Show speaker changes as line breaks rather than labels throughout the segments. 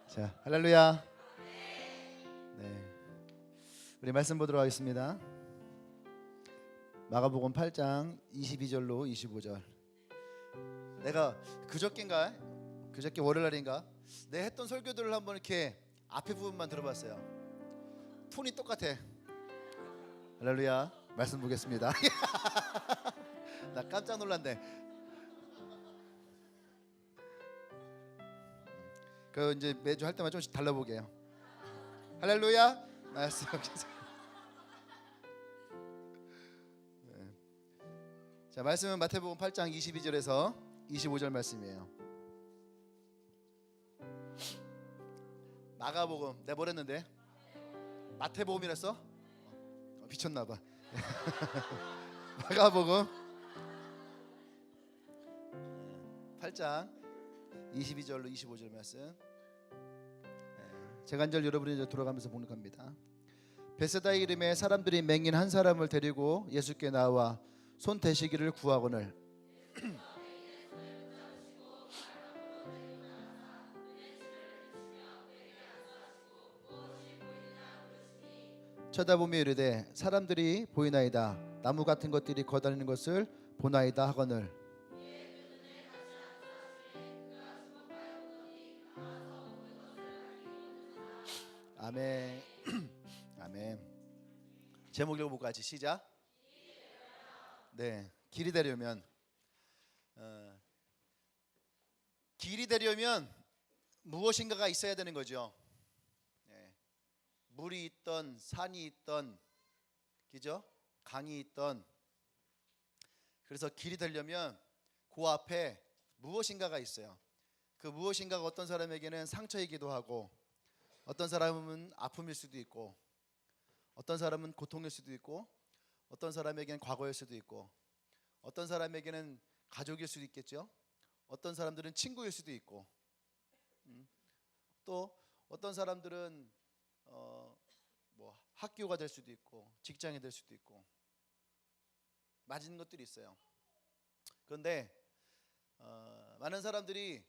자, 할렐루야. 네, 우리 말씀 보도록 하겠습니다. 마가복음 8장 22절로 25절. 내가 그저께 월요일날인가 내 했던 설교들을 한번 이렇게 앞에 부분만 들어봤어요. 톤이 똑같아. 할렐루야. 말씀 보겠습니다. 나 깜짝 놀랐네. 그 이제 매주 할 때마다 조금씩 달라보게 해요. 할렐루야. 말씀. 네. 자, 말씀은 마태복음 8장 22절에서 25절 말씀이에요. 마가복음 내가 뭐랬는데? 마태복음이랬어? 미쳤나봐. 마가복음 8장 22절로 25절 말씀. 제가 한 절 여러분이 이제 돌아가면서 봉독합니다. 베세다의 이름에 사람들이 맹인 한 사람을 데리고 예수께 나와 손 대시기를 구하거늘 쳐다보며 이르되 사람들이 보이나이다. 나무 같은 것들이 거다리는 것을 보나이다 하거늘. 아멘. 아멘. 제목 읽어볼까 같이 시작. 네, 길이 되려면 무엇인가가 있어야 되는 거죠. 물이 있던 산이 있던, 그죠? 강이 있던. 그래서 길이 되려면 그 앞에 무엇인가가 있어요. 그 무엇인가가 어떤 사람에게는 상처이기도 하고, 어떤 사람은 아픔일 수도 있고, 어떤 사람은 고통일 수도 있고, 어떤 사람에게는 과거일 수도 있고, 어떤 사람에게는 가족일 수도 있겠죠. 어떤 사람들은 친구일 수도 있고, 또 어떤 사람들은 뭐 학교가 될 수도 있고 직장이 될 수도 있고 맞은 것들이 있어요. 그런데 많은 사람들이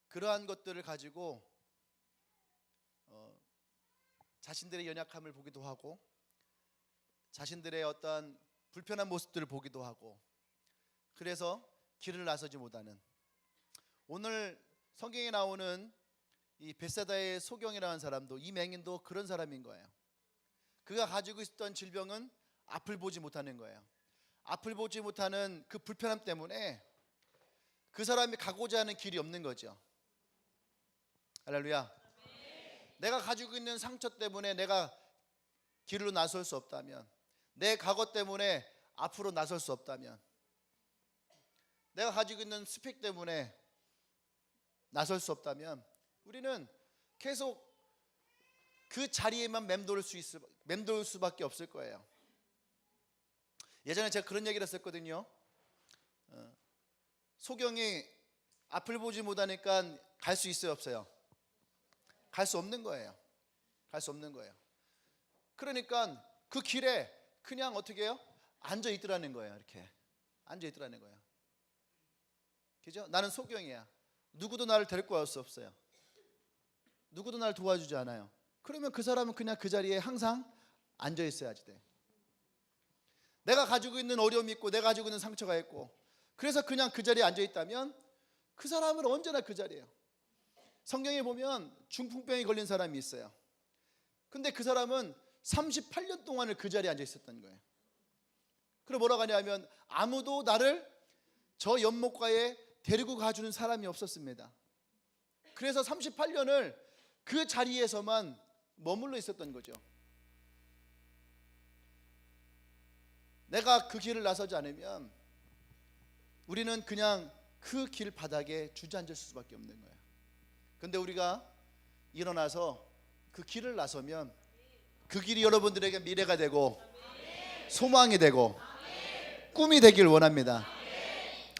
그러한 것들을 가지고 자신들의 연약함을 보기도 하고 자신들의 어떠한 불편한 모습들을 보기도 하고 그래서 길을 나서지 못하는, 오늘 성경에 나오는 이 벳세다의 소경이라는 사람도, 이 맹인도 그런 사람인 거예요. 그가 가지고 있었던 질병은 앞을 보지 못하는 거예요. 앞을 보지 못하는 그 불편함 때문에 그 사람이 가고자 하는 길이 없는 거죠. 할렐루야. 내가 가지고 있는 상처 때문에 내가 길로 나설 수 없다면, 내 과거 때문에 앞으로 나설 수 없다면, 내가 가지고 있는 스펙 때문에 나설 수 없다면 우리는 계속 그 자리에만 맴돌 수밖에 없을 거예요. 예전에 제가 그런 얘기를 했었거든요. 소경이 앞을 보지 못하니까 갈 수 있어요, 없어요? 갈 수 없는 거예요. 갈 수 없는 거예요. 그러니까 그 길에 그냥 어떻게 해요? 앉아 있더라는 거예요. 이렇게 앉아 있더라는 거예요. 그죠? 나는 소경이야. 누구도 나를 데리고 갈 수 없어요. 누구도 날 도와주지 않아요. 그러면 그 사람은 그냥 그 자리에 항상 앉아 있어야지 돼. 내가 가지고 있는 어려움이 있고 내가 가지고 있는 상처가 있고 그래서 그냥 그 자리에 앉아 있다면 그 사람은 언제나 그 자리예요. 성경에 보면 중풍병이 걸린 사람이 있어요. 근데 그 사람은 38년 동안을 그 자리에 앉아 있었던 거예요. 그리고 뭐라고 하냐면 아무도 나를 저 연못가에 데리고 가주는 사람이 없었습니다. 그래서 38년을 그 자리에서만 머물러 있었던 거죠. 내가 그 길을 나서지 않으면 우리는 그냥 그 길 바닥에 주저앉을 수밖에 없는 거예요. 그런데 우리가 일어나서 그 길을 나서면 그 길이 여러분들에게 미래가 되고 소망이 되고 꿈이 되길 원합니다.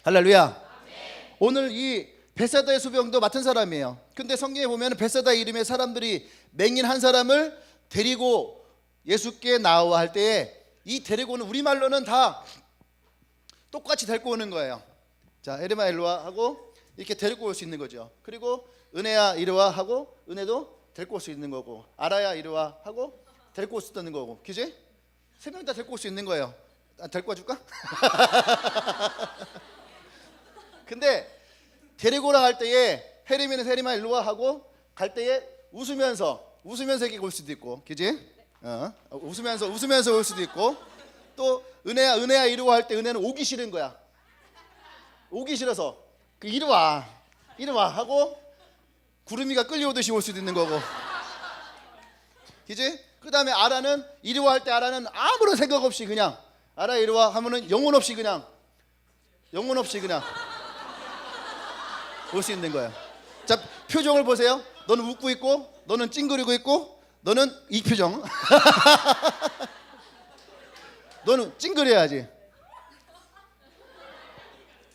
할렐루야. 오늘 이 벳세다의 소병도 맡은 사람이에요. 근데 성경에 보면 벳세다 이름의 사람들이 맹인 한 사람을 데리고 예수께 나와 할 때에 이 데리고는 우리말로는 다 똑같이 데리고 오는 거예요. 자, 에르마 일로와 하고 이렇게 데리고 올 수 있는 거죠. 그리고 은혜야 이리 와 하고 은혜도 데리고 올 수 있는 거고, 아라야 이리 와 하고 데리고 올 수 있는 거고, 그지? 세 명 다 데리고 올 수 있는 거예요. 데리고 와줄까? 근데 데리고 오라 할 때에 혜림이는 혜림아 일로 와 하고 갈 때에 웃으면서 이렇게 올 수도 있고, 그지? 웃으면서 올 수도 있고, 또 은혜야 이리 와 할 때 은혜는 오기 싫은 거야. 오기 싫어서 이리 와 하고 구름이가 끌려오듯이 올 수도 있는 거고, 그지? 그 다음에 아라는 이리 와 할 때 아라는 아무런 생각 없이 그냥 아라 이리 와 하면은 영혼 없이 그냥 올 수 있는 거야. 자, 표정을 보세요. 너는 웃고 있고, 너는 찡그리고 있고, 너는 이 표정. 너는 찡그려야지.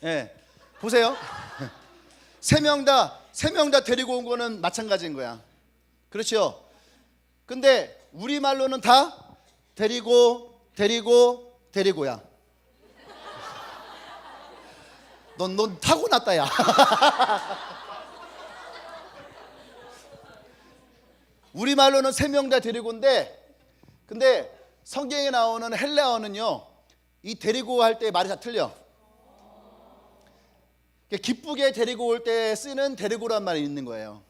예, 보세요. 세 명 다 데리고 온 거는 마찬가지인 거야. 그렇죠? 근데 우리말로는 다 데리고야. 넌 타고났다 야. 우리말로는 세 명 다 데리고인데, 근데 성경에 나오는 헬라어는요, 이 데리고 할 때 말이 다 틀려. 기쁘게 데리고 올 때 쓰는 데리고란 말이 있는 거예요.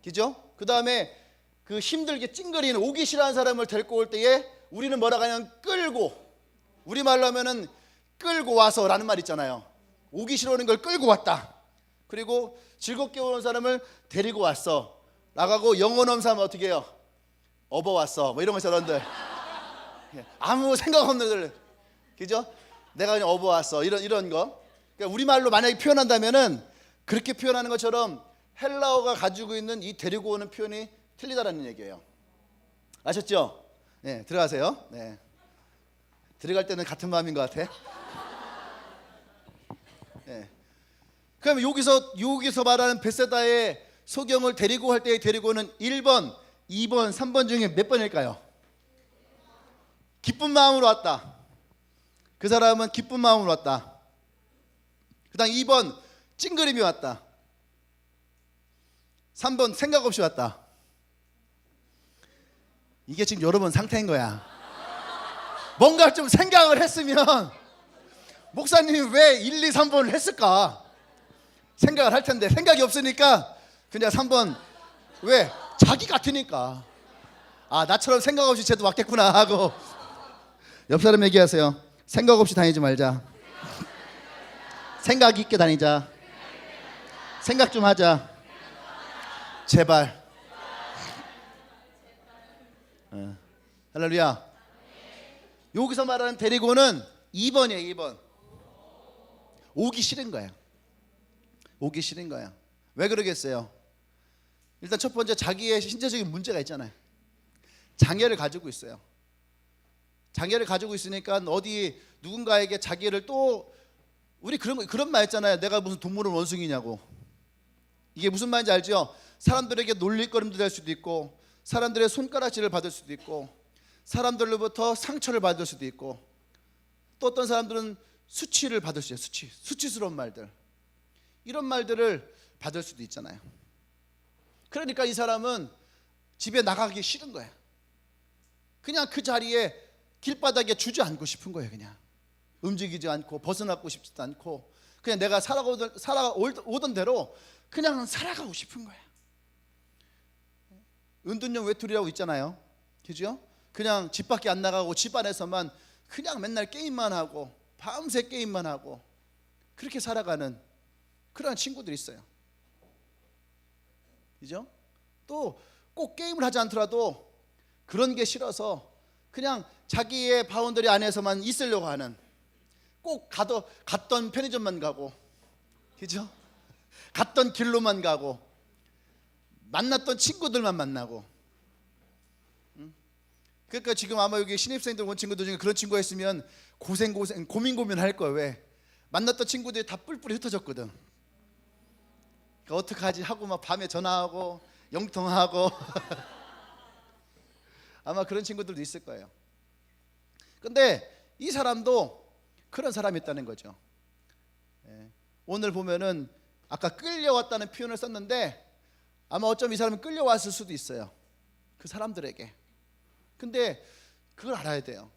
그죠? 그 다음에 그 힘들게 찡그리는 오기 싫어하는 사람을 데리고 올 때에 우리는 뭐라 하냐면 끌고, 우리말로 하면은 끌고 와서라는 말 있잖아요. 오기 싫어하는 걸 끌고 왔다. 그리고 즐겁게 오는 사람을 데리고 왔어 나가고, 영혼 없는 사람은 어떻게 해요? 업어왔어 뭐 이런 거 저런들. 아무 생각 없는 들, 그죠? 내가 그냥 업어왔어 이런 거. 그러니까 우리말로 만약에 표현한다면은 그렇게 표현하는 것처럼 헬라어가 가지고 있는 이 데리고 오는 표현이 틀리다라는 얘기예요. 아셨죠? 네, 들어가세요. 네. 들어갈 때는 같은 마음인 것 같아. 네. 그럼 여기서 말하는 베세다의 소경을 데리고 할 때의 데리고는 1번, 2번, 3번 중에 몇 번일까요? 기쁜 마음으로 왔다. 그 사람은 기쁜 마음으로 왔다. 그 다음 2번 찡그림이 왔다. 3번 생각 없이 왔다. 이게 지금 여러분 상태인 거야. 뭔가 좀 생각을 했으면 목사님이 왜 1, 2, 3번을 했을까 생각을 할 텐데, 생각이 없으니까 그냥 3번. 왜? 자기 같으니까. 아, 나처럼 생각 없이 쟤도 왔겠구나 하고. 옆 사람 얘기하세요. 생각 없이 다니지 말자. 생각 있게 다니자. 생각 좀 하자. 제발. 할렐루야. 여기서 말하는 데리고는 2번이에요. 2번. 오기 싫은 거야. 오기 싫은 거야. 왜 그러겠어요? 일단 첫 번째, 자기의 신체적인 문제가 있잖아요. 장애를 가지고 있어요. 장애를 가지고 있으니까 어디 누군가에게 자기를 또, 우리 그런 말 있잖아요. 내가 무슨 동물원 원숭이냐고. 이게 무슨 말인지 알죠? 사람들에게 놀릴거림도 될 수도 있고, 사람들의 손가락질을 받을 수도 있고, 사람들로부터 상처를 받을 수도 있고, 또 어떤 사람들은 수치를 받을 수 있어요. 수치스러운 말들, 이런 말들을 받을 수도 있잖아요. 그러니까 이 사람은 집에 나가기 싫은 거예요. 그냥 그 자리에 길바닥에 주저앉고 싶은 거예요. 그냥 움직이지 않고 벗어나고 싶지도 않고, 그냥 내가 살아오던 대로 그냥 살아가고 싶은 거야. 은둔형 외톨이라고 있잖아요. 그죠? 그냥 집 밖에 안 나가고 집 안에서만 그냥 맨날 게임만 하고 밤새 게임만 하고 그렇게 살아가는 그런 친구들이 있어요. 그죠? 또 꼭 게임을 하지 않더라도 그런 게 싫어서 그냥 자기의 바운더리 안에서만 있으려고 하는, 꼭 갔던 편의점만 가고, 그죠? 갔던 길로만 가고, 만났던 친구들만 만나고. 그러니까 지금 아마 여기 신입생들 온 친구들 중에 그런 친구가 있으면 고민 할 거예요. 왜? 만났던 친구들이 다 뿔뿔이 흩어졌거든. 그러니까 어떡하지 하고 막 밤에 전화하고 영통하고 아마 그런 친구들도 있을 거예요. 근데 이 사람도 그런 사람이 있다는 거죠. 오늘 보면은 아까 끌려왔다는 표현을 썼는데 아마 어쩌면 이 사람은 끌려왔을 수도 있어요. 그 사람들에게. 근데 그걸 알아야 돼요.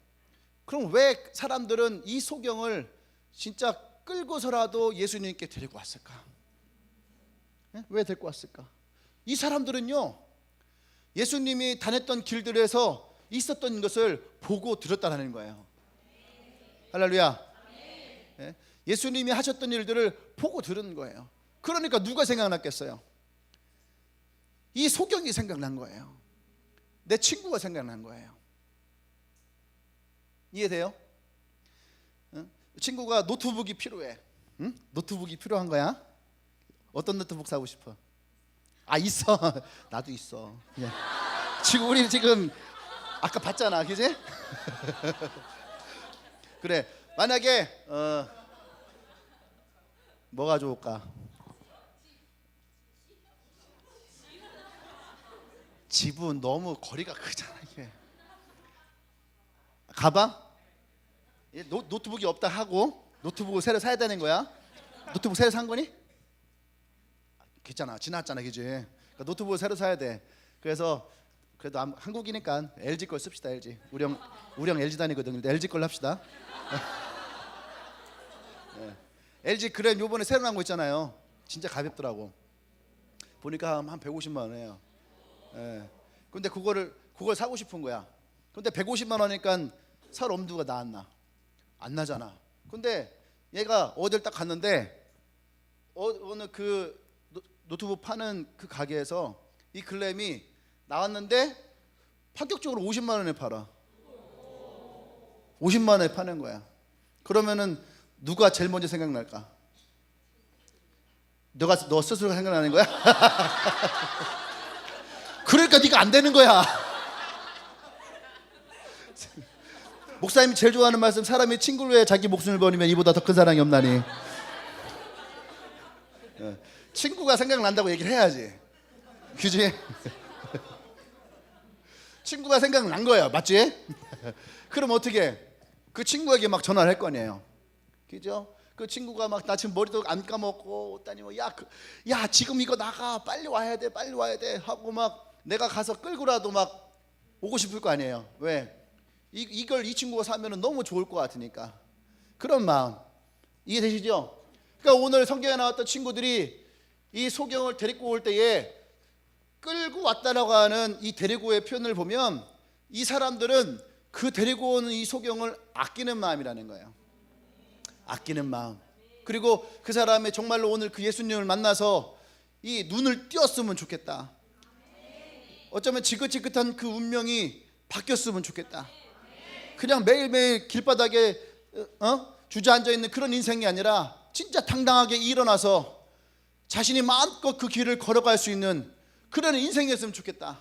그럼 왜 사람들은 이 소경을 진짜 끌고서라도 예수님께 데리고 왔을까? 왜 데리고 왔을까? 이 사람들은요, 예수님이 다녔던 길들에서 있었던 것을 보고 들었다는 거예요. 할렐루야. 예수님이 하셨던 일들을 보고 들은 거예요. 그러니까 누가 생각났겠어요? 이 소경이 생각난 거예요. 내 친구가 생각난 거예요. 이해돼요? 친구가 노트북이 필요해. 응? 노트북이 필요한 거야? 어떤 노트북 사고 싶어? 있어. 나도 있어. 그냥. 지금 우리 지금 아까 봤잖아, 그지? 그래. 만약에 뭐가 좋을까? 집은 너무 거리가 크잖아 이게. 가방? 노트북이 없다 하고 노트북을 새로 사야 되는 거야? 노트북 새로 산 거니? 괜찮아, 지났잖아, 그지? 그러니까 노트북을 새로 사야 돼. 그래서 그래도 한국이니까 LG 걸 씁시다. LG. 우리 형 LG 다니거든. LG 걸로 합시다. LG 그램 요번에 새로 나온 거 있잖아요. 진짜 가볍더라고. 보니까 한 150만 원이에요. 근데 그걸 사고 싶은 거야. 근데 150만 원이니까 살 엄두가 나왔나? 안 나잖아. 근데 얘가 어딜 딱 갔는데 어느 그 노트북 파는 그 가게에서 이 글램이 나왔는데 파격적으로 50만 원에 팔아. 50만 원에 파는 거야. 그러면은 누가 제일 먼저 생각날까? 너 스스로 생각나는 거야? 그러니까 네가 안 되는 거야. 목사님이 제일 좋아하는 말씀, 사람이 친구를 위해 자기 목숨을 버리면 이보다 더 큰 사랑이 없나니. 친구가 생각난다고 얘기를 해야지, 그지? 친구가 생각난 거야, 맞지? 그럼 어떻게? 그 친구에게 막 전화를 할 거 아니에요, 그죠? 그 친구가 막 나 지금 머리도 안 감았고 다니 뭐 야 지금 이거 나가, 빨리 와야 돼 하고 막 내가 가서 끌고라도 막 오고 싶을 거 아니에요. 왜? 이걸 이 친구가 사면은 너무 좋을 것 같으니까. 그런 마음 이해되시죠? 그러니까 오늘 성경에 나왔던 친구들이 이 소경을 데리고 올 때에 끌고 왔다라고 하는 이 데리고의 표현을 보면 이 사람들은 그 데리고 오는 이 소경을 아끼는 마음이라는 거예요. 아끼는 마음. 그리고 그 사람이 정말로 오늘 그 예수님을 만나서 이 눈을 띄었으면 좋겠다. 어쩌면 지긋지긋한 그 운명이 바뀌었으면 좋겠다. 그냥 매일매일 길바닥에 주저앉아 있는 그런 인생이 아니라 진짜 당당하게 일어나서 자신이 마음껏 그 길을 걸어갈 수 있는 그런 인생이었으면 좋겠다.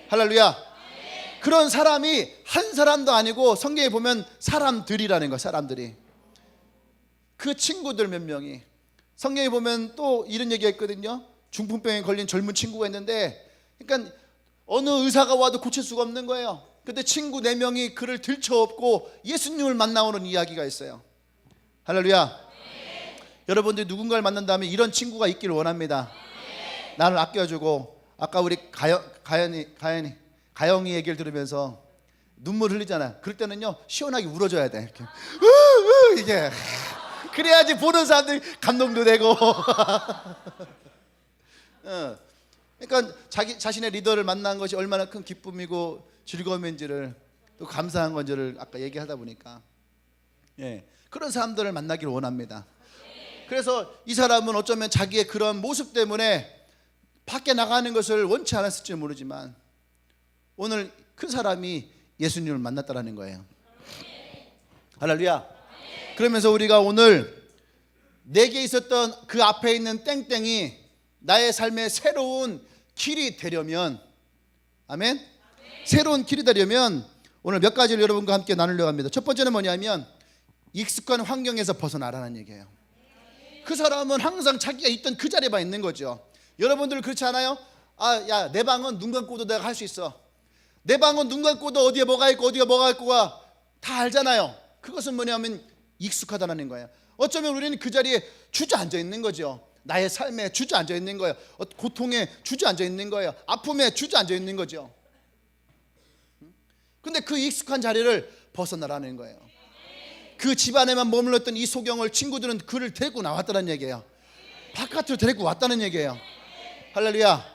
할렐루야. 그런 사람이 한 사람도 아니고 성경에 보면 사람들이라는 거야. 사람들이. 그 친구들 몇 명이. 성경에 보면 또 이런 얘기가 있거든요. 중풍병에 걸린 젊은 친구가 있는데, 그러니까 어느 의사가 와도 고칠 수가 없는 거예요. 근데 친구 4명이 그를 들쳐업고 예수님을 만나오는 이야기가 있어요. 할렐루야. 여러분들이 누군가를 만난다면 이런 친구가 있기를 원합니다. 나를 아껴주고. 아까 우리 가영이 얘기를 들으면서 눈물 흘리잖아. 그럴 때는요 시원하게 울어줘야 돼. 이렇게 이게 그래야지 보는 사람들이 감동도 되고. 그러니까 자신의 리더를 만난 것이 얼마나 큰 기쁨이고 즐거움인지를, 또 감사한 건지를 아까 얘기하다 보니까 그런 사람들을 만나기를 원합니다. 그래서 이 사람은 어쩌면 자기의 그런 모습 때문에 밖에 나가는 것을 원치 않았을지 모르지만 오늘 그 사람이 예수님을 만났다라는 거예요. 할렐루야. 그러면서 우리가 오늘 내게 있었던 그 앞에 있는 땡땡이 나의 삶의 새로운 길이 되려면, 아멘? 새로운 길이 되려면 오늘 몇 가지를 여러분과 함께 나누려고 합니다. 첫 번째는 뭐냐면 익숙한 환경에서 벗어나라는 얘기예요. 그 사람은 항상 자기가 있던 그 자리에만 있는 거죠. 여러분들 그렇지 않아요? 야, 내 방은 눈 감고도 내가 할 수 있어. 내 방은 눈 감고도 어디에 뭐가 있고 어디가 뭐가 있고가 다 알잖아요. 그것은 뭐냐면 익숙하다는 거예요. 어쩌면 우리는 그 자리에 주저앉아 있는 거죠. 나의 삶에 주저앉아 있는 거예요. 고통에 주저앉아 있는 거예요. 아픔에 주저앉아 있는 거죠. 근데 그 익숙한 자리를 벗어나라는 거예요. 그 집안에만 머물렀던 이 소경을 친구들은 그를 데리고 나왔다는 얘기예요. 바깥으로 데리고 왔다는 얘기예요. 할렐루야.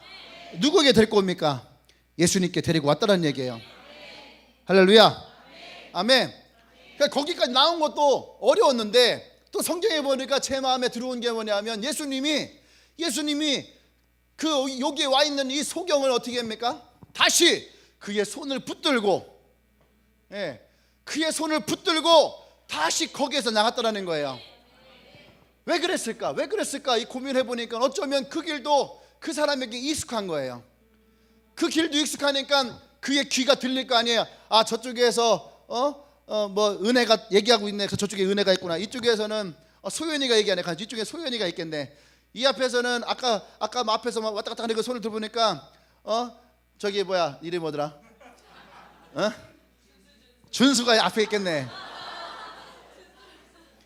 누구에게 데리고 옵니까? 예수님께 데리고 왔다는 얘기예요. 할렐루야. 아멘. 그러니까 거기까지 나온 것도 어려웠는데 또 성경에 보니까 제 마음에 들어온 게 뭐냐면 예수님이 그 여기에 와 있는 이 소경을 어떻게 합니까? 다시 그의 손을 붙들고, 그의 손을 붙들고 다시 거기에서 나갔다라는 거예요. 왜 그랬을까? 왜 그랬을까? 이 고민해 보니까 어쩌면 그 길도 그 사람에게 익숙한 거예요. 그 길도 익숙하니까 그의 귀가 들릴 거 아니에요. 아, 저쪽에서 뭐 은혜가 얘기하고 있네. 저쪽에 은혜가 있구나. 이쪽에서는 소연이가 얘기하네. 이쪽에 소연이가 있겠네. 이 앞에서는 아까 앞에서 막 왔다 갔다 하는 그 손을 들어보니까 저기 뭐야 이름이 뭐더라? 준수가 앞에 있겠네.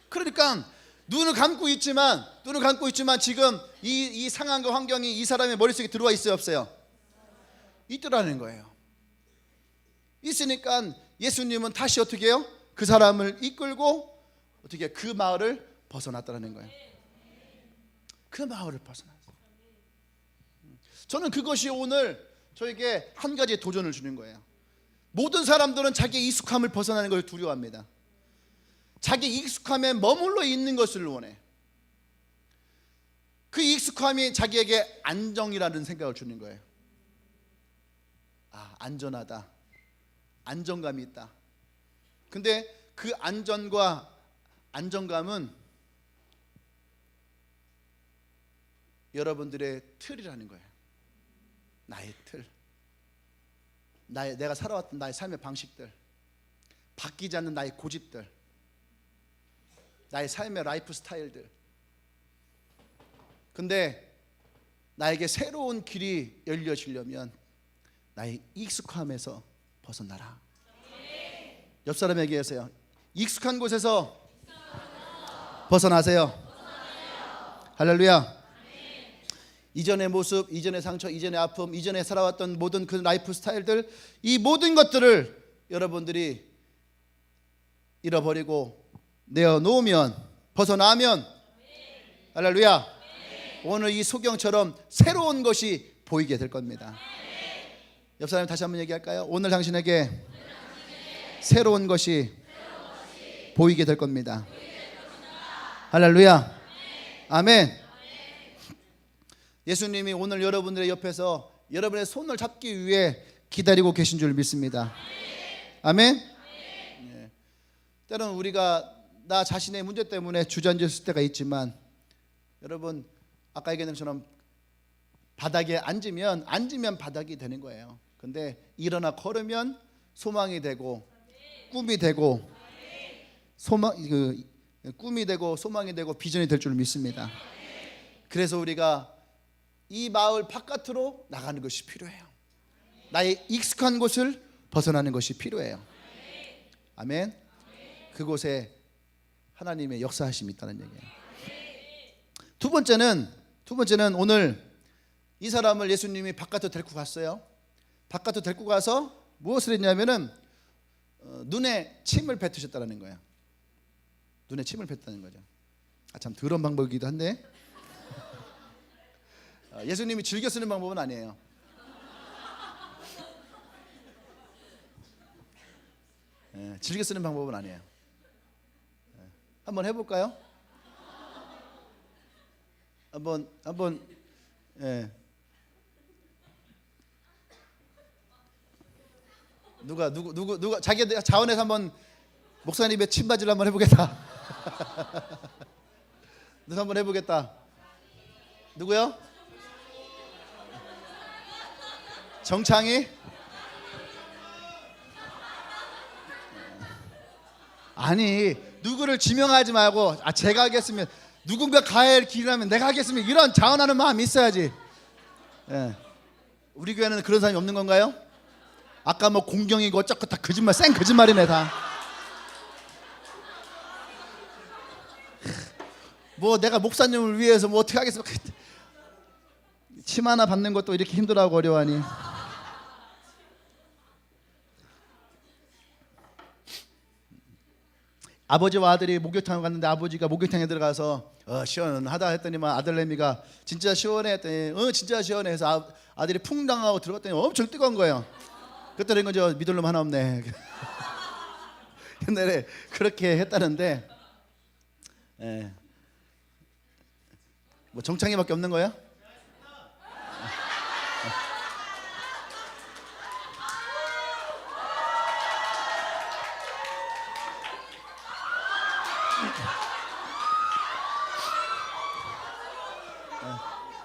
그러니까 눈을 감고 있지만 지금 이 상황과 환경이 이 사람의 머릿속에 들어와 있어요, 없어요? 있더라는 거예요. 있으니까 예수님은 다시 어떻게 해요? 그 사람을 이끌고 어떻게 그 마을을 벗어났다는 거예요. 그 마을을 벗어났어요. 저는 그것이 오늘 저에게 한 가지의 도전을 주는 거예요. 모든 사람들은 자기의 익숙함을 벗어나는 것을 두려워합니다. 자기 익숙함에 머물러 있는 것을 원해. 그 익숙함이 자기에게 안정이라는 생각을 주는 거예요. 아, 안전하다. 안정감이 있다. 근데 그 안전과 안정감은 여러분들의 틀이라는 거예요. 나의 틀. 내가 살아왔던 나의 삶의 방식들, 바뀌지 않는 나의 고집들, 나의 삶의 라이프 스타일들. 근데 나에게 새로운 길이 열려지려면 나의 익숙함에서 벗어나라. 옆 사람에게 하세요. 익숙한 곳에서 벗어나세요. 할렐루야. 이전의 모습, 이전의 상처, 이전의 아픔, 이전에 살아왔던 모든 그 라이프 스타일들, 이 모든 것들을 여러분들이 잃어버리고 내어놓으면, 벗어나면, 할렐루야, 오늘 이 소경처럼 새로운 것이 보이게 될 겁니다. 옆 사람 다시 한번 얘기할까요? 오늘 당신에게 새로운 것이 보이게 될 겁니다. 할렐루야. 아멘. 예수님이 오늘 여러분들의 옆에서 여러분의 손을 잡기 위해 기다리고 계신 줄 믿습니다. 아멘. 때로는 우리가 나 자신의 문제 때문에 주저앉을 때가 있지만, 여러분 아까 얘기한 것처럼 바닥에 앉으면 바닥이 되는 거예요. 근데 일어나 걸으면 소망이 되고 꿈이 되고 꿈이 되고 소망이 되고 비전이 될 줄 믿습니다. 그래서 우리가 이 마을 바깥으로 나가는 것이 필요해요. 나의 익숙한 곳을 벗어나는 것이 필요해요. 아멘. 그곳에 하나님의 역사하심이 있다는 얘기예요. 두 번째는 오늘 이 사람을 예수님이 바깥으로 데리고 갔어요. 바깥으로 데리고 가서 무엇을 했냐면은 눈에 침을 뱉으셨다는 거예요. 눈에 침을 뱉다는 거죠. 참 더러운 방법이기도 한데 예수님이 즐겨 쓰는 방법은 아니에요. 즐겨 쓰는 방법은 아니에요. 한번 해볼까요? 한번 누가 자기 자원에서 한번 목사님의 침바지를 한번 해보겠다. 누가 한번 해보겠다. 누구요? 정창이? 아니, 누구를 지명하지 말고 제가 하겠으면, 누군가 가야 할 길이라면 내가 하겠으면, 이런 자원하는 마음이 있어야지. 우리 교회는 그런 사람이 없는 건가요? 아까 뭐 공경이고 어쩌고 다 거짓말, 생 거짓말이네 다. 뭐 내가 목사님을 위해서 뭐 어떻게 하겠습니까? 침 하나 받는 것도 이렇게 힘들어하고 어려워하니. 아버지와 아들이 목욕탕을 갔는데 아버지가 목욕탕에 들어가서 시원하다 했더니만 아들내미가 진짜 시원해 했더니 진짜 시원해 해서 아들이 풍당하고 들어갔더니 엄청 뜨거운 거예요. 그랬더니 이건 믿을 놈 하나 없네. 옛날에 그렇게 했다는데 뭐 정창이밖에 없는 거야?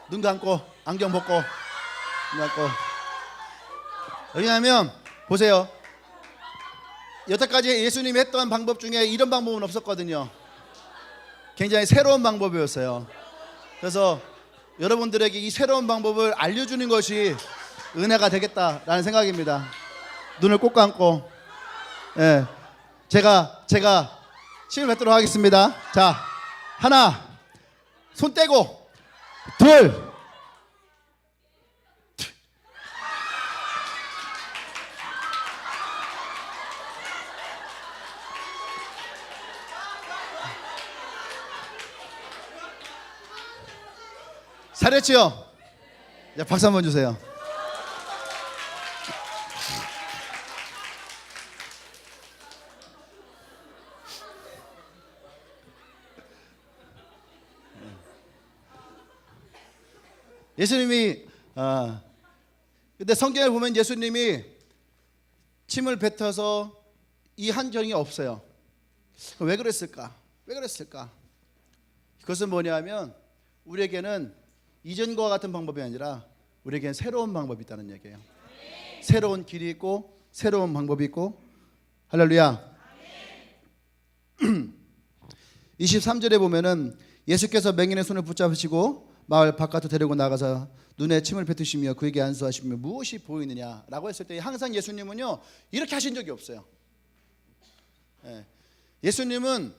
눈 감고 안경 벗고 눈 감고. 왜냐하면 보세요, 여태까지 예수님이 했던 방법 중에 이런 방법은 없었거든요. 굉장히 새로운 방법이었어요. 그래서 여러분들에게 이 새로운 방법을 알려주는 것이 은혜가 되겠다라는 생각입니다. 눈을 꼭 감고 제가 침을 뱉도록 하겠습니다. 자, 하나, 손 떼고, 둘, 잘했지요? 자, 박수 한번 주세요. 예수님이 근데 성경에 보면 예수님이 침을 뱉어서 이 한정이 없어요. 왜 그랬을까? 왜 그랬을까? 그것은 뭐냐면 우리에게는 이전과 같은 방법이 아니라 우리에게는 새로운 방법이 있다는 얘기예요. 새로운 길이 있고 새로운 방법이 있고. 할렐루야. 23절에 보면은 예수께서 맹인의 손을 붙잡으시고 마을 바깥으로 데리고 나가서 눈에 침을 뱉으시며 그에게 안수하시며 무엇이 보이느냐라고 했을 때 항상 예수님은요 이렇게 하신 적이 없어요. 예수님은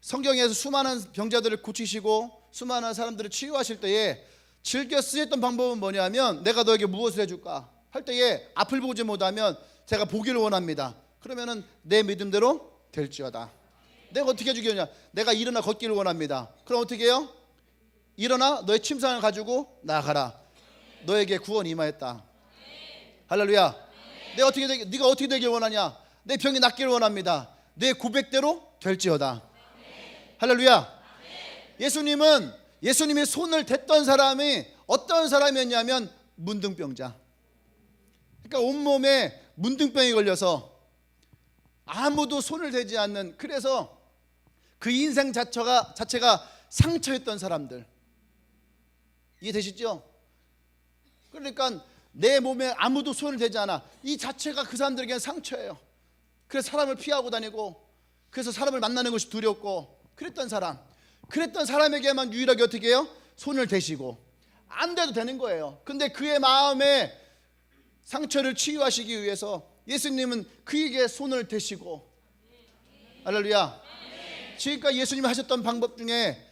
성경에서 수많은 병자들을 고치시고 수많은 사람들을 치유하실 때에 즐겨 쓰였던 방법은 뭐냐면 내가 너에게 무엇을 해줄까 할 때에 앞을 보지 못하면 제가 보기를 원합니다. 그러면은 내 믿음대로 될지어다. 내가 어떻게 해주겠냐? 내가 일어나 걷기를 원합니다. 그럼 어떻게 해요? 일어나 너의 침상을 가지고 나가라. 너에게 구원이 임하였다. 할렐루야. 네가 어떻게 되길 원하냐? 내 병이 낫기를 원합니다. 내 고백대로 될지어다. 할렐루야. 예수님은 예수님의 손을 댔던 사람이 어떤 사람이었냐면 문둥병자. 그러니까 온몸에 문둥병이 걸려서 아무도 손을 대지 않는, 그래서 그 인생 자체가 상처였던 사람들. 이해되시죠? 그러니까 내 몸에 아무도 손을 대지 않아. 이 자체가 그 사람들에게는 상처예요. 그래서 사람을 피하고 다니고, 그래서 사람을 만나는 것이 두렵고, 그랬던 사람에게만 유일하게 어떻게 해요? 손을 대시고. 안 돼도 되는 거예요. 근데 그의 마음에 상처를 치유하시기 위해서 예수님은 그에게 손을 대시고. 할렐루야. 지금까지 예수님이 하셨던 방법 중에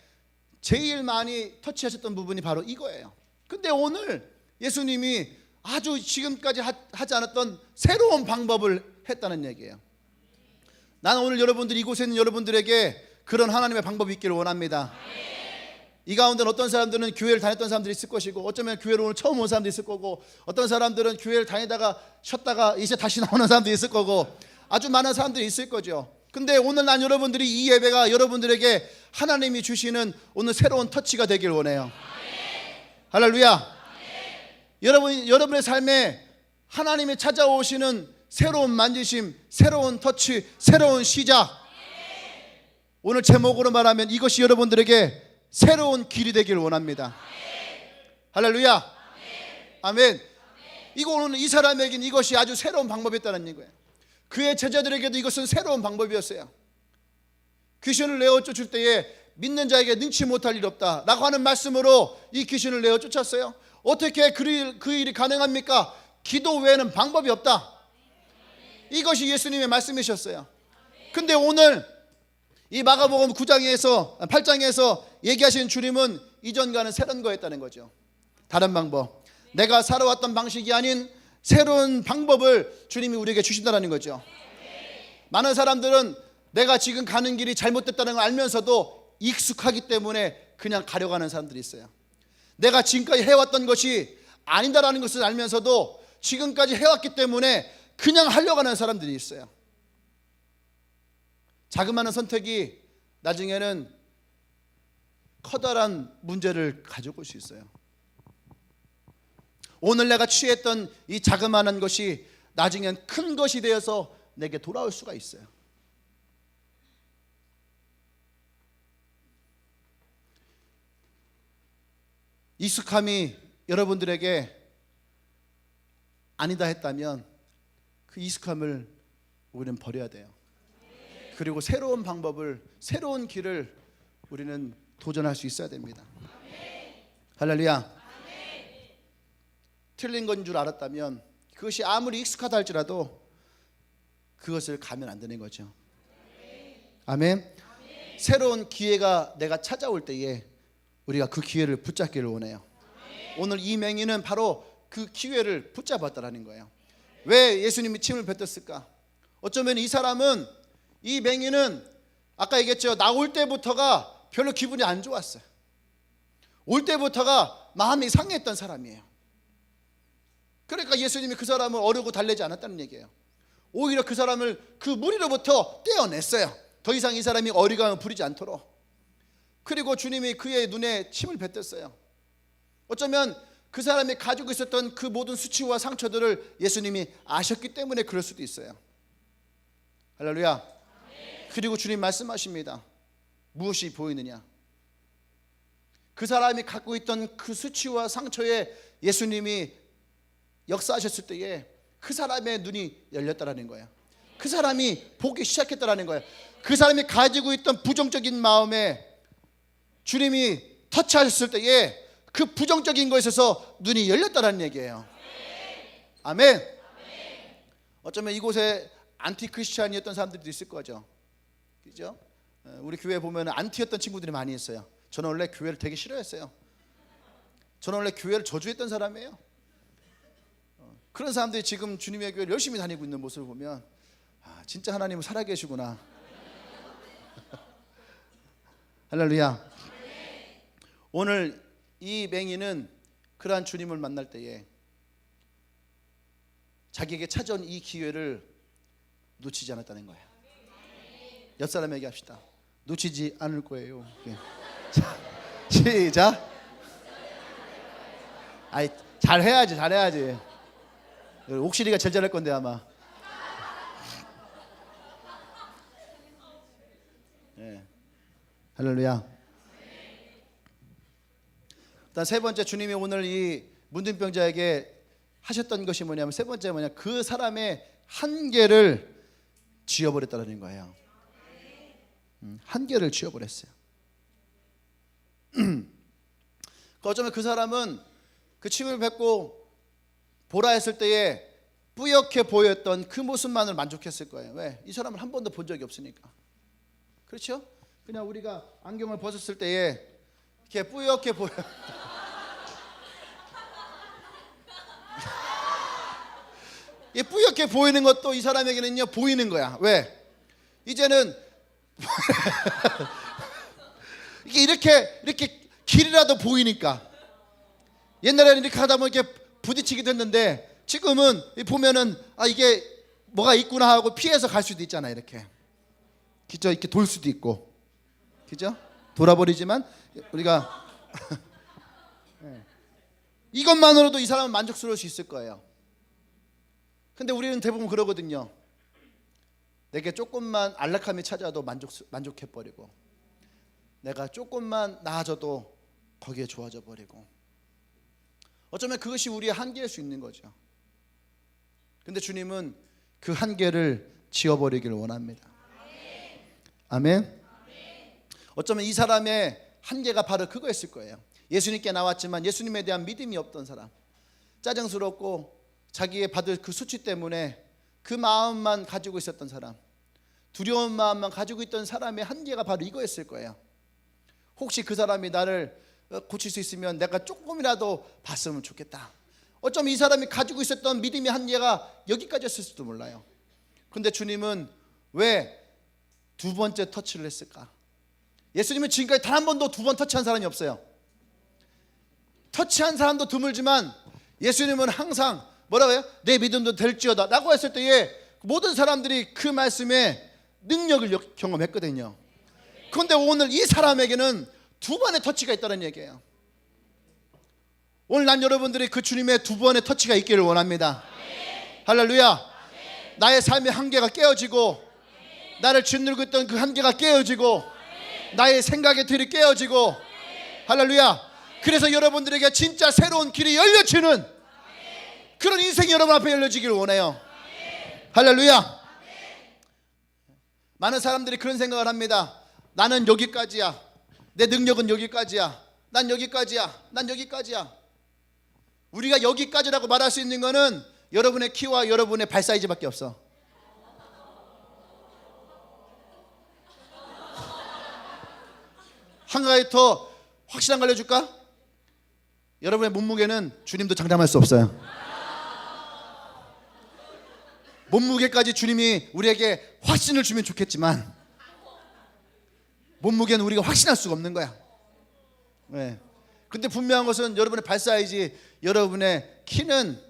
제일 많이 터치하셨던 부분이 바로 이거예요. 근데 오늘 예수님이 아주 지금까지 하지 않았던 새로운 방법을 했다는 얘기예요. 나는 오늘 여러분들, 이곳에 있는 여러분들에게 그런 하나님의 방법이 있기를 원합니다. 이 가운데는 어떤 사람들은 교회를 다녔던 사람들이 있을 것이고, 어쩌면 교회를 오늘 처음 온 사람도 있을 거고, 어떤 사람들은 교회를 다니다가 쉬었다가 이제 다시 나오는 사람도 있을 거고, 아주 많은 사람들이 있을 거죠. 근데 오늘 난 여러분들이 이 예배가 여러분들에게 하나님이 주시는 오늘 새로운 터치가 되길 원해요. 할렐루야. 여러분의 삶에 하나님이 찾아오시는 새로운 만지심, 새로운 터치, 새로운 시작. 오늘 제목으로 말하면 이것이 여러분들에게 새로운 길이 되길 원합니다. 할렐루야. 아멘. 이거 오늘 이 사람에게는 이것이 아주 새로운 방법이었다는 거예요. 그의 제자들에게도 이것은 새로운 방법이었어요. 귀신을 내어 쫓을 때에 믿는 자에게 능치 못할 일 없다 라고 하는 말씀으로 이 귀신을 내어 쫓았어요. 어떻게 그 일이 가능합니까? 기도 외에는 방법이 없다. 이것이 예수님의 말씀이셨어요. 근데 오늘 이 마가복음 9장에서 8장에서 얘기하시는 주님은 이전과는 새로운 거였다는 거죠. 다른 방법, 내가 살아왔던 방식이 아닌 새로운 방법을 주님이 우리에게 주신다는 거죠. 많은 사람들은 내가 지금 가는 길이 잘못됐다는 걸 알면서도 익숙하기 때문에 그냥 가려고 하는 사람들이 있어요. 내가 지금까지 해왔던 것이 아니다라는 것을 알면서도 지금까지 해왔기 때문에 그냥 하려고 하는 사람들이 있어요. 자그마한 선택이 나중에는 커다란 문제를 가지고 올 수 있어요. 오늘 내가 취했던 이 자그마한 것이 나중엔 큰 것이 되어서 내게 돌아올 수가 있어요. 익숙함이 여러분들에게 아니다 했다면 그 익숙함을 우리는 버려야 돼요. 그리고 새로운 방법을, 새로운 길을 우리는 도전할 수 있어야 됩니다. 할렐루야. 틀린 건 줄 알았다면 그것이 아무리 익숙하다 할지라도 그것을 가면 안 되는 거죠. 아멘. 새로운 기회가 내가 찾아올 때에 우리가 그 기회를 붙잡기를 원해요. 오늘 이 맹인은 바로 그 기회를 붙잡았다라는 거예요. 왜 예수님이 침을 뱉었을까? 어쩌면 이 사람은, 이 맹인은 아까 얘기했죠. 나올 때부터가 별로 기분이 안 좋았어요. 올 때부터가 마음이 상했던 사람이에요. 그러니까 예수님이 그 사람을 어르고 달래지 않았다는 얘기예요. 오히려 그 사람을 그 무리로부터 떼어냈어요. 더 이상 이 사람이 어리광을 부리지 않도록. 그리고 주님이 그의 눈에 침을 뱉었어요. 어쩌면 그 사람이 가지고 있었던 그 모든 수치와 상처들을 예수님이 아셨기 때문에 그럴 수도 있어요. 할렐루야. 그리고 주님 말씀하십니다. 무엇이 보이느냐? 그 사람이 갖고 있던 그 수치와 상처에 예수님이 역사하셨을 때에 그 사람의 눈이 열렸다라는 거예요. 그 사람이 보기 시작했다라는 거예요. 그 사람이 가지고 있던 부정적인 마음에 주님이 터치하셨을 때에 그 부정적인 것에 있어서 눈이 열렸다라는 얘기예요. 아멘. 어쩌면 이곳에 안티 크리스찬이었던 사람들도 있을 거죠. 그죠? 우리 교회 보면 안티였던 친구들이 많이 있어요. 저는 원래 교회를 되게 싫어했어요. 저는 원래 교회를 저주했던 사람이에요. 그런 사람들이 지금 주님의 교회를 열심히 다니고 있는 모습을 보면 진짜 하나님은 살아계시구나. 할렐루야. 오늘 이 맹인은 그러한 주님을 만날 때에 자기에게 찾아온 이 기회를 놓치지 않았다는 거예요. 옆 사람에게 합시다. 놓치지 않을 거예요. 자, 시작. 아이, 잘해야지. 옥실이가 제일 잘할 건데 아마. 네. 할렐루야. 일단 세 번째, 주님이 오늘 이 문둥병자에게 하셨던 것이 뭐냐면, 세 번째 뭐냐, 그 사람의 한계를 지워버렸다는 거예요. 한계를 지워버렸어요. 어쩌면 그 사람은 그 침을 뱉고 보라 했을 때에 뿌옇게 보였던 그 모습만을 만족했을 거예요. 왜? 이 사람을 한 번도 본 적이 없으니까. 그렇죠? 그냥 우리가 안경을 벗었을 때에 이렇게 뿌옇게 보여. 이 뿌옇게 보이는 것도 이 사람에게는요 보이는 거야. 왜? 이제는 이렇게 길이라도 보이니까. 옛날에는 이렇게 하다 보면 이렇게 부딪히기도 했는데 지금은 보면은 이게 뭐가 있구나 하고 피해서 갈 수도 있잖아요. 이렇게. 그죠? 이렇게 돌 수도 있고. 그죠? 돌아버리지만 우리가 이것만으로도 이 사람은 만족스러울 수 있을 거예요. 근데 우리는 대부분 그러거든요. 내게 조금만 안락함이 찾아도 만족해버리고, 내가 조금만 나아져도 거기에 좋아져 버리고, 어쩌면 그것이 우리의 한계일 수 있는 거죠. 근데 주님은 그 한계를 지워버리기를 원합니다. 아멘. 어쩌면 이 사람의 한계가 바로 그거였을 거예요. 예수님께 나왔지만 예수님에 대한 믿음이 없던 사람, 짜증스럽고 자기의 받을 그 수치 때문에 그 마음만 가지고 있었던 사람, 두려운 마음만 가지고 있던 사람의 한계가 바로 이거였을 거예요. 혹시 그 사람이 나를 고칠 수 있으면 내가 조금이라도 봤으면 좋겠다. 어쩌면 이 사람이 가지고 있었던 믿음의 한계가 여기까지였을 수도 몰라요. 그런데 주님은 왜 두 번째 터치를 했을까? 예수님은 지금까지 단 한 번도 두 번 터치한 사람이 없어요. 터치한 사람도 드물지만 예수님은 항상 뭐라고 해요? 내 믿음도 될지어다 라고 했을 때에 모든 사람들이 그 말씀에 능력을 경험했거든요. 그런데 오늘 이 사람에게는 두 번의 터치가 있다는 얘기예요. 오늘 난 여러분들이 그 주님의 두 번의 터치가 있기를 원합니다. 할렐루야. 나의 삶의 한계가 깨어지고, 나를 짓누르고 있던 그 한계가 깨어지고, 나의 생각의 틀이 깨어지고, 할렐루야. 그래서 여러분들에게 진짜 새로운 길이 열려지는 그런 인생이 여러분 앞에 열려지기를 원해요. 할렐루야. 많은 사람들이 그런 생각을 합니다. 나는 여기까지야. 내 능력은 여기까지야. 난 여기까지야. 난 여기까지야. 우리가 여기까지라고 말할 수 있는 거는 여러분의 키와 여러분의 발 사이즈밖에 없어. 한 가지 더 확실한 걸 알려줄까? 여러분의 몸무게는 주님도 장담할 수 없어요. 몸무게까지 주님이 우리에게 확신을 주면 좋겠지만 몸무게는 우리가 확신할 수가 없는 거야. 네. 근데 분명한 것은 여러분의 발 사이즈, 여러분의 키는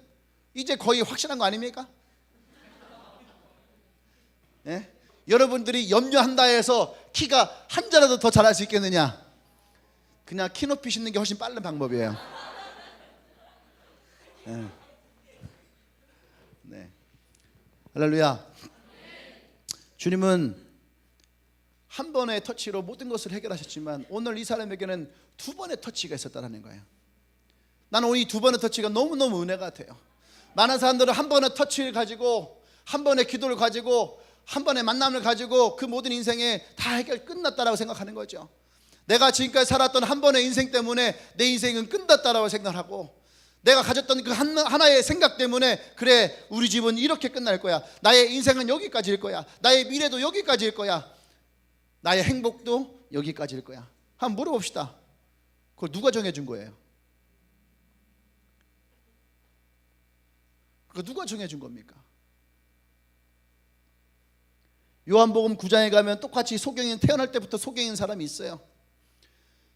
이제 거의 확실한 거 아닙니까? 네? 여러분들이 염려한다 해서 키가 한 자라도 더 자랄 수 있겠느냐? 그냥 키 높이 싣는 게 훨씬 빠른 방법이에요. 네. 네. 할렐루야. 주님은 한 번의 터치로 모든 것을 해결하셨지만 오늘 이 사람에게는 두 번의 터치가 있었다는 거예요. 나는 오늘 이 두 번의 터치가 너무너무 은혜 같아요. 많은 사람들은 한 번의 터치를 가지고, 한 번의 기도를 가지고, 한 번의 만남을 가지고 그 모든 인생에 다 해결 끝났다라고 생각하는 거죠. 내가 지금까지 살았던 한 번의 인생 때문에 내 인생은 끝났다라고 생각하고, 내가 가졌던 그 하나의 생각 때문에 그래 우리 집은 이렇게 끝날 거야, 나의 인생은 여기까지일 거야, 나의 미래도 여기까지일 거야, 나의 행복도 여기까지일 거야. 한번 물어봅시다. 그걸 누가 정해준 거예요? 그거 누가 정해준 겁니까? 요한복음 9장에 가면 똑같이 소경인, 태어날 때부터 소경인 사람이 있어요.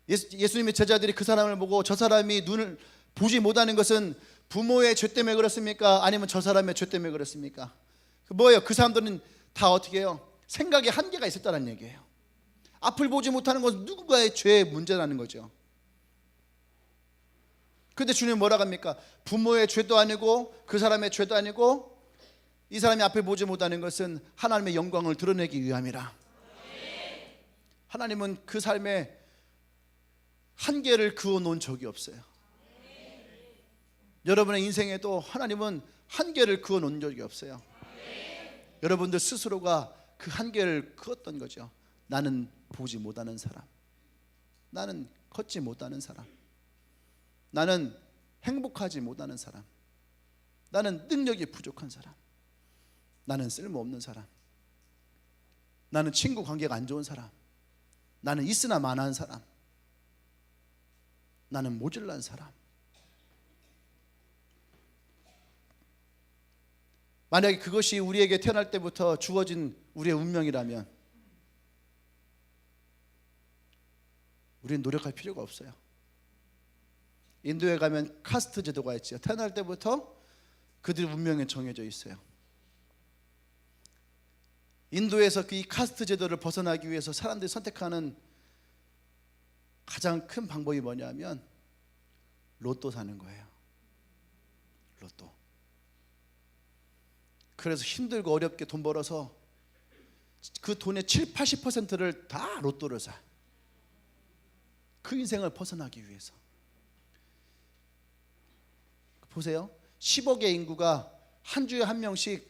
예수님의 제자들이 그 사람을 보고 저 사람이 눈을 보지 못하는 것은 부모의 죄 때문에 그렇습니까? 아니면 저 사람의 죄 때문에 그렇습니까? 뭐예요? 그 사람들은 다 어떻게 해요? 생각에 한계가 있었다는 얘기예요. 앞을 보지 못하는 것은 누군가의 죄의 문제라는 거죠. 그런데 주님은 뭐라고 합니까? 부모의 죄도 아니고 그 사람의 죄도 아니고 이 사람이 앞을 보지 못하는 것은 하나님의 영광을 드러내기 위함이라. 하나님은 그 삶에 한계를 그어놓은 적이 없어요. 여러분의 인생에도 하나님은 한계를 그어놓은 적이 없어요. 여러분들 스스로가 그 한계를 그었던 거죠. 나는 보지 못하는 사람, 나는 걷지 못하는 사람, 나는 행복하지 못하는 사람, 나는 능력이 부족한 사람, 나는 쓸모없는 사람, 나는 친구 관계가 안 좋은 사람, 나는 있으나 마나한 사람, 나는 모질란 사람. 만약에 그것이 우리에게 태어날 때부터 주어진 우리의 운명이라면 우리는 노력할 필요가 없어요. 인도에 가면 카스트 제도가 있죠. 태어날 때부터 그들의 운명이 정해져 있어요. 인도에서 이 카스트 제도를 벗어나기 위해서 사람들이 선택하는 가장 큰 방법이 뭐냐면 로또 사는 거예요. 로또. 그래서 힘들고 어렵게 돈 벌어서 그 돈의 7, 80%를 다 로또를 사. 그 인생을 벗어나기 위해서. 보세요. 10억의 인구가 한 주에 한 명씩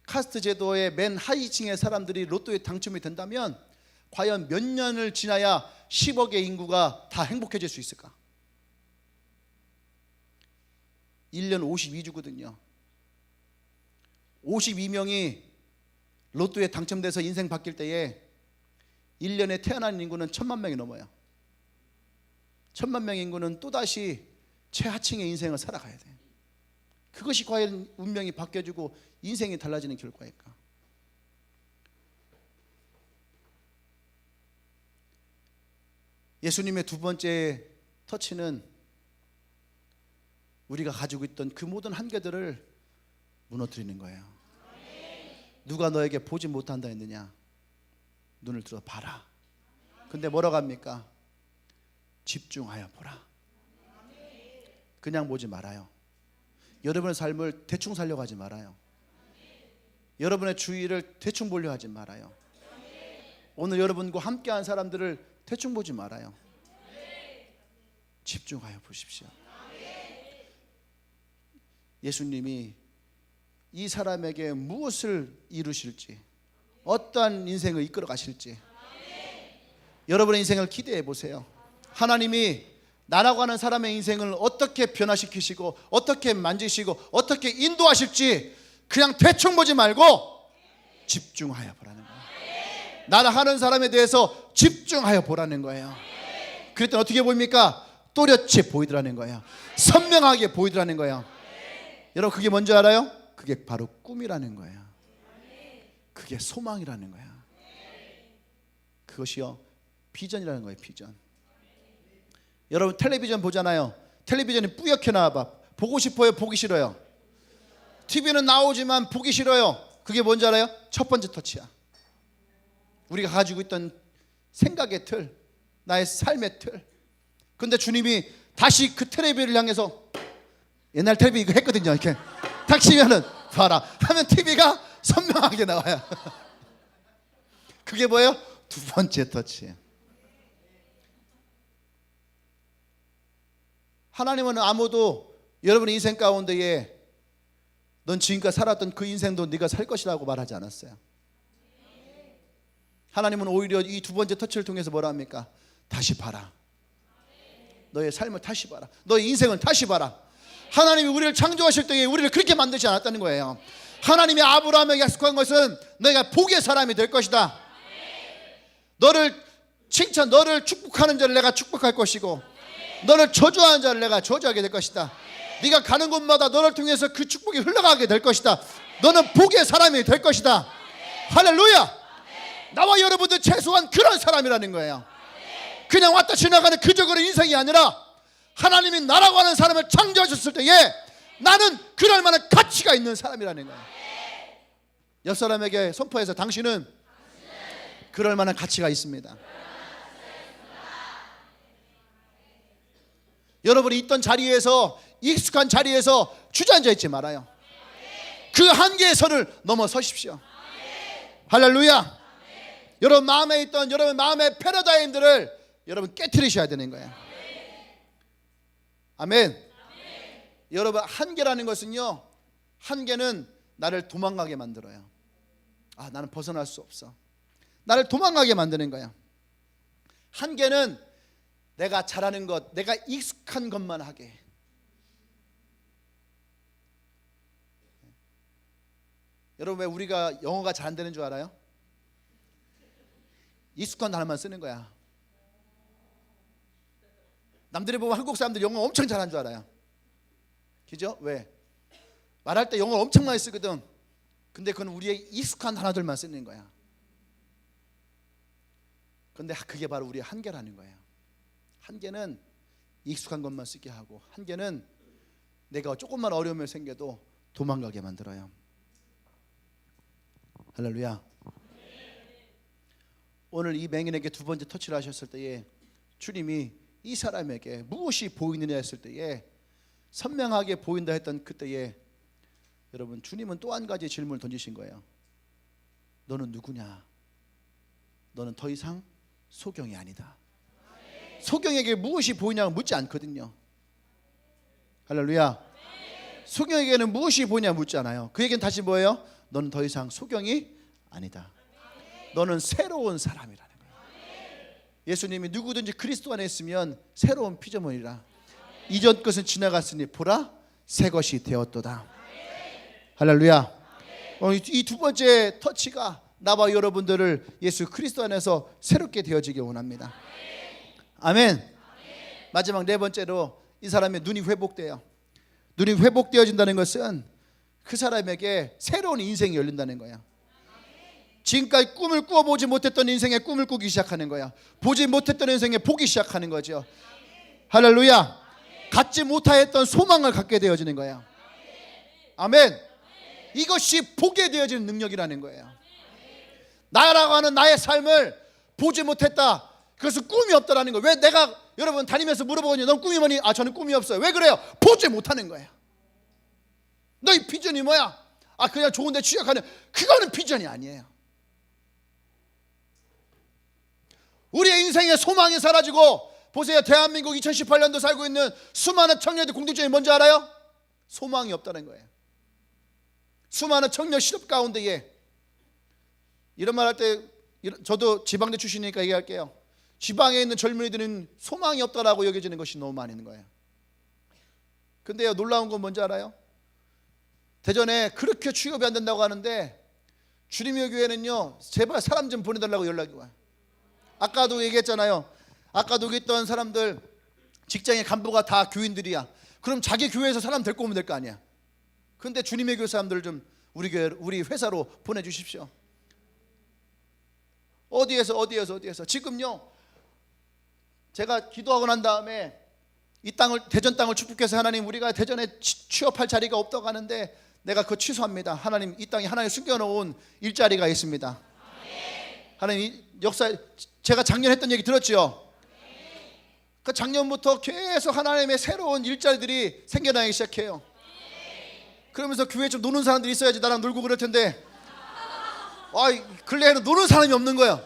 카스트 제도의 맨 하위층의 사람들이 로또에 당첨이 된다면 과연 몇 년을 지나야 10억의 인구가 다 행복해질 수 있을까? 1년 52주거든요. 52명이 로또에 당첨돼서 인생 바뀔 때에 1년에 태어난 인구는 1000만 명이 넘어요. 1000만 명 인구는 또다시 최하층의 인생을 살아가야 돼. 그것이 과연 운명이 바뀌어지고 인생이 달라지는 결과일까? 예수님의 두 번째 터치는 우리가 가지고 있던 그 모든 한계들을 무너뜨리는 거예요. 누가 너에게 보지 못한다 했느냐? 눈을 들어 봐라. 근데 뭐라고 합니까? 집중하여 보라. 그냥 보지 말아요. 여러분의 삶을 대충 살려고 하지 말아요. 여러분의 주위를 대충 보려 하지 말아요. 오늘 여러분과 함께한 사람들을 대충 보지 말아요. 집중하여 보십시오. 예수님이 이 사람에게 무엇을 이루실지, 어떠한 인생을 이끌어 가실지 여러분의 인생을 기대해 보세요. 하나님이 나라고 하는 사람의 인생을 어떻게 변화시키시고 어떻게 만지시고 어떻게 인도하실지 그냥 대충 보지 말고 집중하여 보라는 거예요. 나라 하는 사람에 대해서 집중하여 보라는 거예요. 그랬더니 어떻게 보입니까? 또렷이 보이더라는 거예요. 선명하게 보이더라는 거예요. 여러분 그게 뭔지 알아요? 그게 바로 꿈이라는 거예요. 그게 소망이라는 거예요. 그것이요 비전이라는 거예요. 비전. 여러분 텔레비전 보잖아요. 텔레비전이 뿌옇게 나와봐. 보고 싶어요? 보기 싫어요? TV는 나오지만 보기 싫어요. 그게 뭔지 알아요? 첫 번째 터치야. 우리가 가지고 있던 생각의 틀, 나의 삶의 틀. 근데 주님이 다시 그 텔레비를 향해서, 옛날 텔레비 이거 했거든요. 이렇게 탁 치면은 봐라 하면 TV가 선명하게 나와요. 그게 뭐예요? 두 번째 터치예요. 하나님은 아무도 여러분의 인생 가운데에 넌 지금까지 살았던 그 인생도 네가 살 것이라고 말하지 않았어요. 하나님은 오히려 이 두 번째 터치를 통해서 뭐라 합니까? 다시 봐라. 너의 삶을 다시 봐라. 너의 인생을 다시 봐라. 하나님이 우리를 창조하실 때에 우리를 그렇게 만들지 않았다는 거예요. 하나님이 아브라함에게 약속한 것은 너희가 복의 사람이 될 것이다. 너를 축복하는 자를 내가 축복할 것이고 너를 저주하는 자를 내가 저주하게 될 것이다. 네가 가는 곳마다 너를 통해서 그 축복이 흘러가게 될 것이다. 너는 복의 사람이 될 것이다. 할렐루야. 나와 여러분들 최소한 그런 사람이라는 거예요. 그냥 왔다 지나가는 그저 그런 인생이 아니라 하나님이 나라고 하는 사람을 창조하셨을 때에 나는 그럴 만한 가치가 있는 사람이라는 거예요. 옆 사람에게 선포해서 당신은 그럴 만한 가치가 있습니다. 여러분이 있던 자리에서, 익숙한 자리에서 주저앉아 있지 말아요. 그 한계의 선을 넘어서십시오. 할렐루야. 여러분 마음에 있던 여러분 마음의 패러다임들을 여러분 깨트리셔야 되는 거예요. 아멘. 여러분 한계라는 것은요, 한계는 나를 도망가게 만들어요. 아, 나는 벗어날 수 없어. 나를 도망가게 만드는 거야. 한계는 내가 잘하는 것, 내가 익숙한 것만 하게 해. 여러분 왜 우리가 영어가 잘 안 되는 줄 알아요? 익숙한 단어만 쓰는 거야. 남들이 보면 한국 사람들 영어 엄청 잘하는 줄 알아요. 그죠? 왜? 말할 때 영어 엄청 많이 쓰거든. 근데 그건 우리의 익숙한 단어들만 쓰는 거야. 근데 그게 바로 우리의 한계라는 거예요. 한계는 익숙한 것만 쓰게 하고, 한계는 내가 조금만 어려움이 생겨도 도망가게 만들어요. 할렐루야. 오늘 이 맹인에게 두 번째 터치를 하셨을 때에 주님이 이 사람에게 무엇이 보이느냐 했을 때에 선명하게 보인다 했던 그때에 여러분 주님은 또 한 가지 질문을 던지신 거예요. 너는 누구냐? 너는 더 이상 소경이 아니다. 소경에게 무엇이 보이냐고 묻지 않거든요. 할렐루야. 소경에게는 무엇이 보이냐 묻지 않아요. 그에게는 다시 뭐예요? 너는 더 이상 소경이 아니다. 너는 새로운 사람이라는 거예요. 예수님이 누구든지 그리스도 안에 있으면 새로운 피조물이라. 이전 것은 지나갔으니 보라 새 것이 되었도다. 할렐루야. 이 두 번째 터치가 나와 여러분들을 예수 그리스도 안에서 새롭게 되어지기 원합니다. 아멘. 마지막 네 번째로 이 사람의 눈이 회복돼요. 눈이 회복되어진다는 것은 그 사람에게 새로운 인생이 열린다는 거야. 지금까지 꿈을 꾸어보지 못했던 인생에 꿈을 꾸기 시작하는 거야. 보지 못했던 인생에 보기 시작하는 거죠. 할렐루야. 갖지 못하였던 소망을 갖게 되어지는 거야. 아멘. 이것이 보게 되어지는 능력이라는 거예요. 나라고 하는 나의 삶을 보지 못했다. 그것은 꿈이 없다라는 거예요. 왜 내가 여러분 다니면서 물어보거든요. 넌 꿈이 뭐니? 저는 꿈이 없어요. 왜 그래요? 보지 못하는 거예요. 너희 비전이 뭐야? 그냥 좋은 데 취직하는. 그거는 비전이 아니에요. 우리의 인생의 소망이 사라지고, 보세요. 대한민국 2018년도 살고 있는 수많은 청년들 공통점이 뭔지 알아요? 소망이 없다는 거예요. 수많은 청년 실업 가운데에, 이런 말 할 때 저도 지방대 출신이니까 얘기할게요. 지방에 있는 젊은이들은 소망이 없다라고 여겨지는 것이 너무 많이 있는 거예요. 근데요, 놀라운 건 뭔지 알아요? 대전에 그렇게 취업이 안 된다고 하는데 주님의 교회는요, 제발 사람 좀 보내달라고 연락이 와요. 아까도 얘기했잖아요. 아까도 얘기했던 사람들 직장의 간부가 다 교인들이야. 그럼 자기 교회에서 사람 데리고 오면 될 거 아니야. 근데 주님의 교회 사람들 좀 우리 교회, 우리 회사로 보내주십시오. 어디에서 지금요, 제가 기도하고 난 다음에 이 땅을, 대전 땅을 축복해서 하나님, 우리가 대전에 취업할 자리가 없다고 하는데 내가 그거 취소합니다. 하나님, 이 땅에 하나님 숨겨놓은 일자리가 있습니다. 하나님, 역사, 제가 작년 했던 얘기 들었죠? 그 작년부터 계속 하나님의 새로운 일자리들이 생겨나기 시작해요. 그러면서 교회에 좀 노는 사람들이 있어야지 나랑 놀고 그럴 텐데, 근래에는 노는 사람이 없는 거야.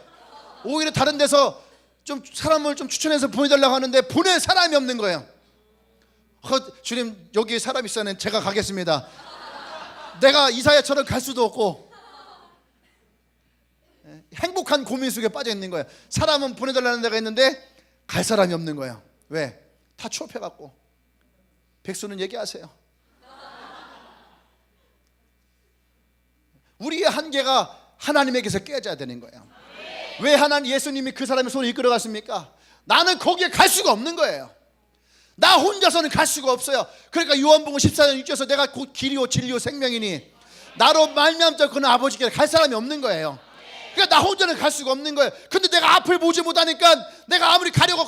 오히려 다른 데서 좀 사람을 좀 추천해서 보내달라고 하는데 보낼 사람이 없는 거예요. 주님, 여기 사람 있어요. 제가 가겠습니다. 내가 이사야처럼 갈 수도 없고, 행복한 고민 속에 빠져 있는 거예요. 사람은 보내달라는 데가 있는데 갈 사람이 없는 거예요. 왜? 다 취업해갖고. 백수는 얘기하세요. 우리의 한계가 하나님에게서 깨져야 되는 거예요. 왜 하나님, 예수님이 그 사람의 손을 이끌어 갔습니까? 나는 거기에 갈 수가 없는 거예요. 나 혼자서는 갈 수가 없어요. 그러니까 요한복음 14장 6절에서 내가 곧 길이요 진리요 생명이니 나로 말미암자 그는 아버지께 갈 사람이 없는 거예요. 그러니까 나 혼자는 갈 수가 없는 거예요. 근데 내가 앞을 보지 못하니까 내가 아무리 가려고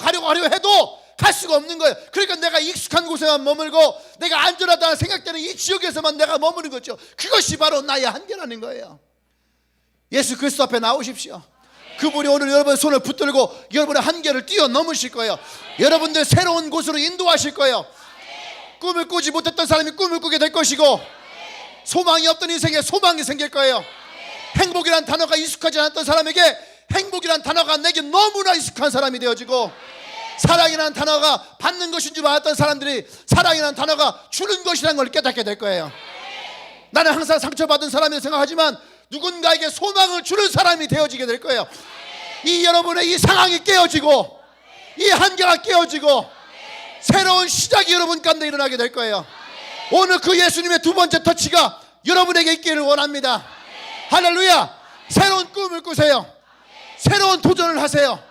해도 갈 수가 없는 거예요. 그러니까 내가 익숙한 곳에만 머물고 내가 안전하다는 생각되는 이 지역에서만 내가 머무는 거죠. 그것이 바로 나의 한계라는 거예요. 예수 그리스도 앞에 나오십시오. 그분이 오늘 여러분의 손을 붙들고 여러분의 한계를 뛰어넘으실 거예요. 여러분들 새로운 곳으로 인도하실 거예요. 꿈을 꾸지 못했던 사람이 꿈을 꾸게 될 것이고, 소망이 없던 인생에 소망이 생길 거예요. 행복이란 단어가 익숙하지 않았던 사람에게 행복이란 단어가 내게 너무나 익숙한 사람이 되어지고, 사랑이라는 단어가 받는 것인 줄 알았던 사람들이 사랑이라는 단어가 주는 것이라는 걸 깨닫게 될 거예요. 나는 항상 상처받은 사람이라고 생각하지만 누군가에게 소망을 주는 사람이 되어지게 될 거예요. 이 여러분의 이 상황이 깨어지고, 이 한계가 깨어지고, 새로운 시작이 여러분 가운데 일어나게 될 거예요. 오늘 그 예수님의 두 번째 터치가 여러분에게 있기를 원합니다. 할렐루야. 새로운 꿈을 꾸세요. 새로운 도전을 하세요.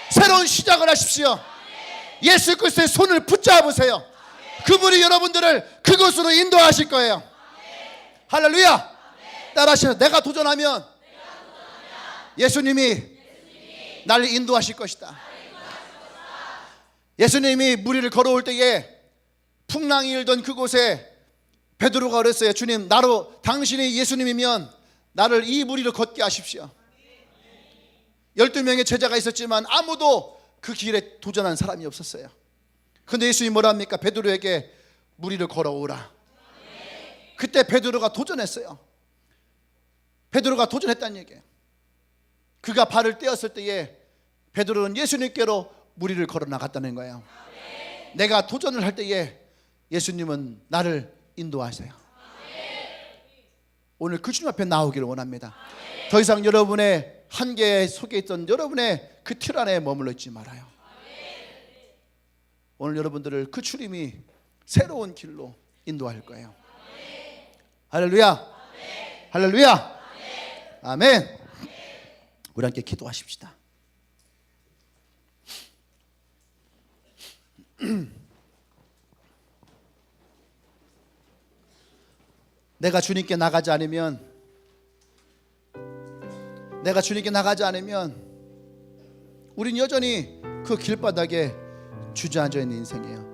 새로운 시작을 하십시오. 예수 그리스도의 손을 붙잡으세요. 그분이 여러분들을 그곳으로 인도하실 거예요. 할렐루야. 따라하시죠. 내가 도전하면 예수님이 나를 인도하실 것이다. 예수님이 무리를 걸어올 때에 풍랑이 일던 그곳에 베드로가 그랬어요. 주님, 나로 당신이 예수님이면 나를 이 무리를 걷게 하십시오. 12명의 제자가 있었지만 아무도 그 길에 도전한 사람이 없었어요. 그런데 예수님이 뭐라 합니까? 베드로에게 무리를 걸어오라. 그때 베드로가 도전했어요. 베드로가 도전했다는 얘기예요. 그가 발을 떼었을 때에 베드로는 예수님께로 무리를 걸어 나갔다는 거예요. 내가 도전을 할 때에 예수님은 나를 인도하세요. 오늘 그 주님 앞에 나오기를 원합니다. 더 이상 여러분의 한계 속에 있던 여러분의 그 틀 안에 머물러 있지 말아요. 오늘 여러분들을 그 주님이 새로운 길로 인도할 거예요. 할렐루야. 할렐루야. 아멘. 우리 함께 기도하십시다. 내가 주님께 나가지 않으면 우린 여전히 그 길바닥에 주저앉아 있는 인생이에요.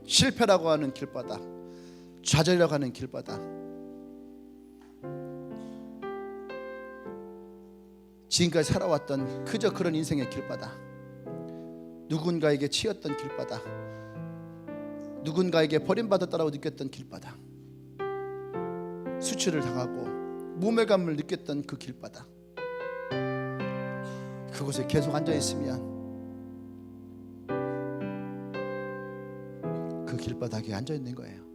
실패라고 하는 길바닥, 좌절이라고 하는 길바닥, 지금까지 살아왔던 그저 그런 인생의 길바닥, 누군가에게 치였던 길바닥, 누군가에게 버림받았다라고 느꼈던 길바닥, 수치를 당하고 모멸감을 느꼈던 그 길바닥, 그곳에 계속 앉아있으면 그 길바닥에 앉아있는 거예요.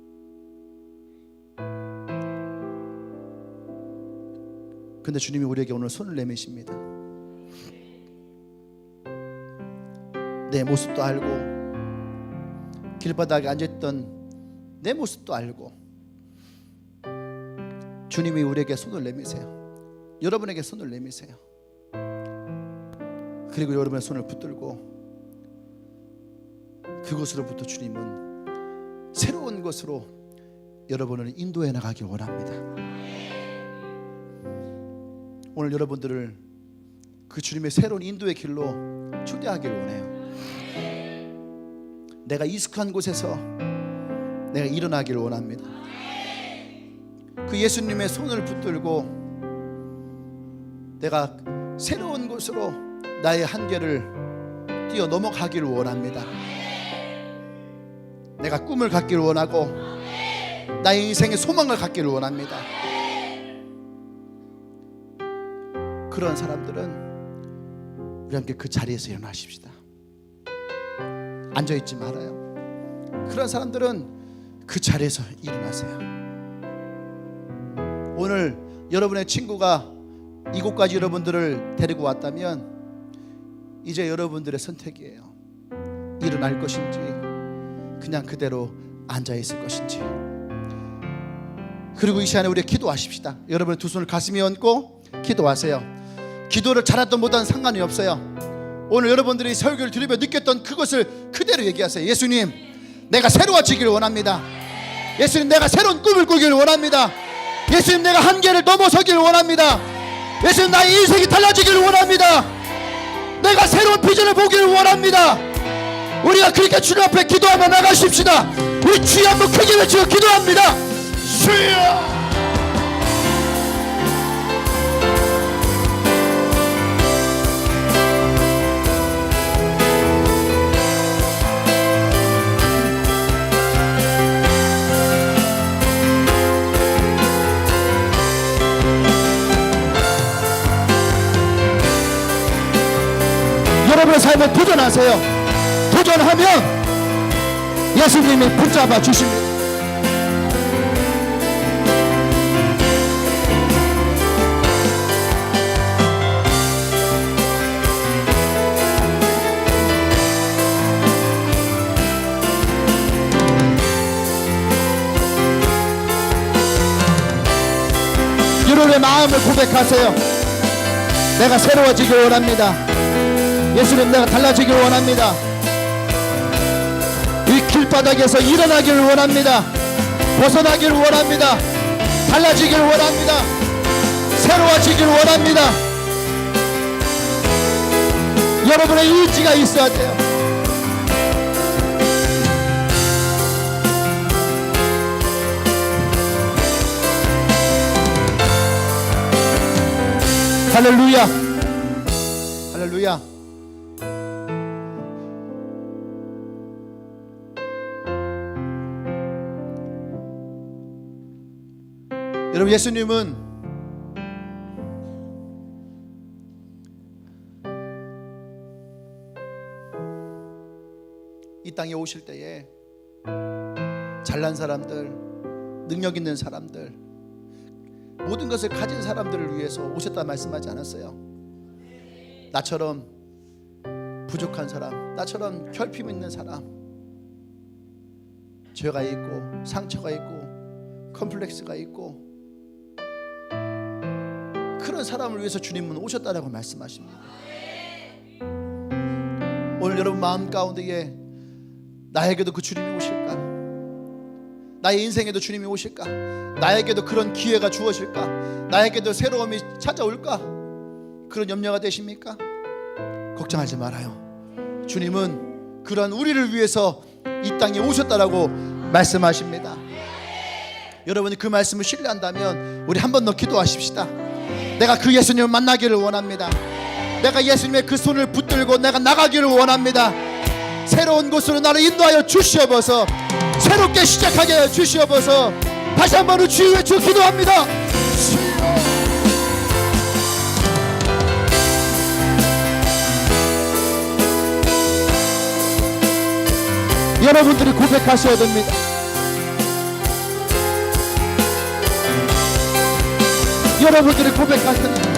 근데 주님이 우리에게 오늘 손을 내미십니다. 내 모습도 알고, 길바닥에 앉아있던 내 모습도 알고, 주님이 우리에게 손을 내미세요. 여러분에게 손을 내미세요. 그리고 여러분의 손을 붙들고 그곳으로부터 주님은 새로운 곳으로 여러분을 인도해 나가길 원합니다. 오늘 여러분들을 그 주님의 새로운 인도의 길로 초대하길 원해요. 내가 익숙한 곳에서 내가 일어나길 원합니다. 그 예수님의 손을 붙들고 내가 새로운 곳으로 나의 한계를 뛰어 넘어가길 원합니다. 내가 꿈을 갖기를 원하고 나의 인생의 소망을 갖기를 원합니다. 그런 사람들은 우리 함께 그 자리에서 일어나십시다. 앉아있지 말아요. 그런 사람들은 그 자리에서 일어나세요. 오늘 여러분의 친구가 이곳까지 여러분들을 데리고 왔다면 이제 여러분들의 선택이에요. 일어날 것인지 그냥 그대로 앉아있을 것인지. 그리고 이 시간에 우리 기도하십시다. 여러분의 두 손을 가슴에 얹고 기도하세요. 기도를 잘하든 못하든 상관이 없어요. 오늘 여러분들이 설교를 들으며 느꼈던 그것을 그대로 얘기하세요. 예수님, 내가 새로워지기를 원합니다. 예수님, 내가 새로운 꿈을 꾸기를 원합니다. 예수님, 내가 한계를 넘어서기를 원합니다. 예수님, 나의 인생이 달라지기를 원합니다. 내가 새로운 비전을 보기를 원합니다. 우리가 그렇게 주님 앞에 기도하며 나가십시다. 우리 주여 한번 크게 외치고 기도합니다. 주여! 여러분의 삶에 도전하세요. 도전하면 예수님이 붙잡아 주십니다. 여러분의 마음을 고백하세요. 내가 새로워지길 원합니다. 예수님, 내가 달라지길 원합니다. 이 길바닥에서 일어나길 원합니다. 벗어나길 원합니다. 달라지길 원합니다. 새로워지길 원합니다. 여러분의 의지가 있어야 돼요. 할렐루야. 할렐루야. 여러분, 예수님은 이 땅에 오실 때에 잘난 사람들, 능력 있는 사람들, 모든 것을 가진 사람들을 위해서 오셨다 말씀하지 않았어요. 나처럼 부족한 사람, 나처럼 결핍 있는 사람, 죄가 있고 상처가 있고 컴플렉스가 있고 많은 사람을 위해서 주님은 오셨다라고 말씀하십니다. 오늘 여러분 마음 가운데에 나에게도 그 주님이 오실까? 나의 인생에도 주님이 오실까? 나에게도 그런 기회가 주어질까? 나에게도 새로움이 찾아올까? 그런 염려가 되십니까? 걱정하지 말아요. 주님은 그런 우리를 위해서 이 땅에 오셨다라고 말씀하십니다. 여러분이 그 말씀을 신뢰한다면 우리 한 번 더 기도하십시다. 내가 그 예수님을 만나기를 원합니다. 내가 예수님의 그 손을 붙들고 내가 나가기를 원합니다. 새로운 곳으로 나를 인도하여 주시옵소서. 새롭게 시작하게 하여 주시옵소서. 다시 한 번은 주여 외쳐 기도합니다. 여러분들이 고백하셔야 됩니다. 여러분들이 고백하셔야 됩니다.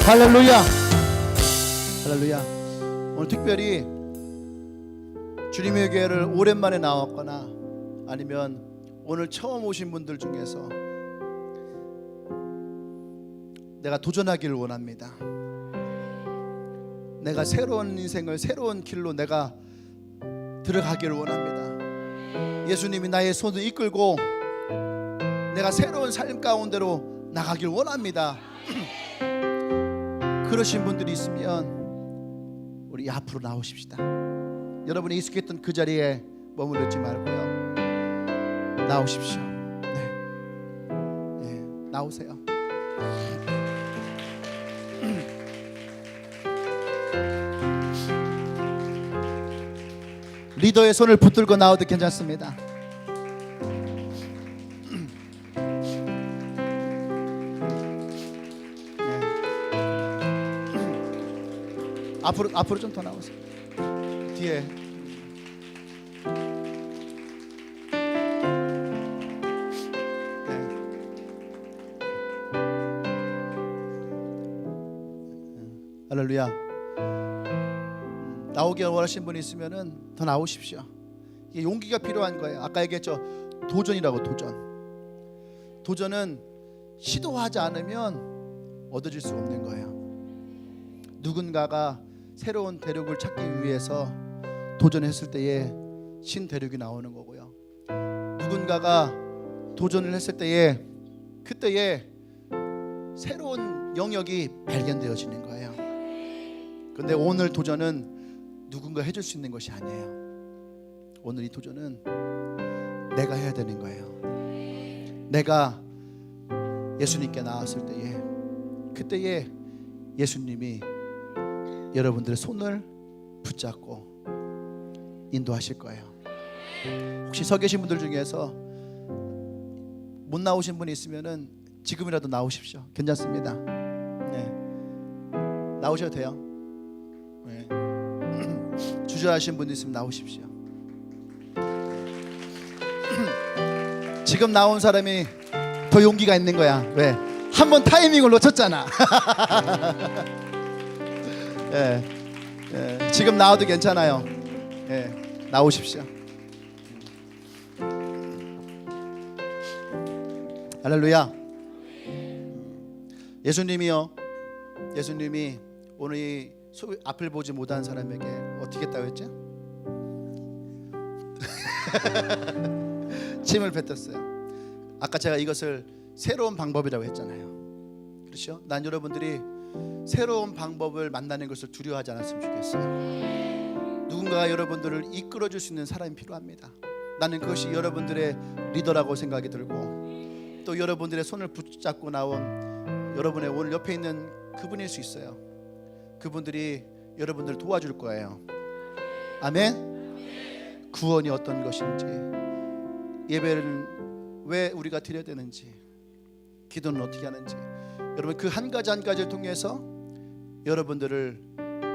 할렐루야, 할렐루야. 오늘 특별히 주님의 교회를 오랜만에 나왔거나 아니면 오늘 처음 오신 분들 중에서 내가 도전하기를 원합니다. 내가 새로운 인생을 새로운 길로 내가 들어가기를 원합니다. 예수님이 나의 손을 이끌고 내가 새로운 삶 가운데로 나가길 원합니다. 그러신 분들이 있으면 우리 앞으로 나오십시다. 여러분이 익숙했던 그 자리에 머무르지 말고요, 나오십시오. 네, 나오세요. 리더의 손을 붙들고 나와도 괜찮습니다. 앞으로 좀 더 나오세요. 뒤에. 네. 할렐루야. 나오길 원하시는 분이 있으면은 더 나오십시오. 이게 용기가 필요한 거예요. 아까 얘기했죠. 도전이라고. 도전은 시도하지 않으면 얻어질 수 없는 거예요. 누군가가 새로운 대륙을 찾기 위해서 도전했을 때에 신대륙이 나오는 거고요. 누군가가 도전을 했을 때에 그때에 새로운 영역이 발견되어지는 거예요. 그런데 오늘 도전은 누군가 해줄 수 있는 것이 아니에요. 오늘 이 도전은 내가 해야 되는 거예요. 내가 예수님께 나왔을 때에 그때에 예수님이 여러분들의 손을 붙잡고 인도하실 거예요. 혹시 서 계신 분들 중에서 못 나오신 분이 있으면은 지금이라도 나오십시오. 괜찮습니다. 네, 나오셔도 돼요. 네. 주저하신 분이 있으면 나오십시오. 지금 나온 사람이 더 용기가 있는 거야. 왜? 한번 타이밍을 놓쳤잖아. 예, 예, 지금 나와도 괜찮아요. 예, 나오십시오. 할렐루야. 예수님이 오늘 이 앞을 보지 못한 사람에게 어떻게 했다고 했죠? 침을 뱉었어요. 아까 제가 이것을 새로운 방법이라고 했잖아요. 그렇죠? 난 여러분들이 새로운 방법을 만나는 것을 두려워하지 않았으면 좋겠어요. 누군가가 여러분들을 이끌어줄 수 있는 사람이 필요합니다. 나는 그것이 여러분들의 리더라고 생각이 들고 또 여러분들의 손을 붙잡고 나온 여러분의 오늘 옆에 있는 그분일 수 있어요. 그분들이 여러분들 도와줄 거예요. 아멘. 구원이 어떤 것인지, 예배는 왜 우리가 드려야 되는지, 기도는 어떻게 하는지, 여러분 그 한 가지 한 가지를 통해서 여러분들을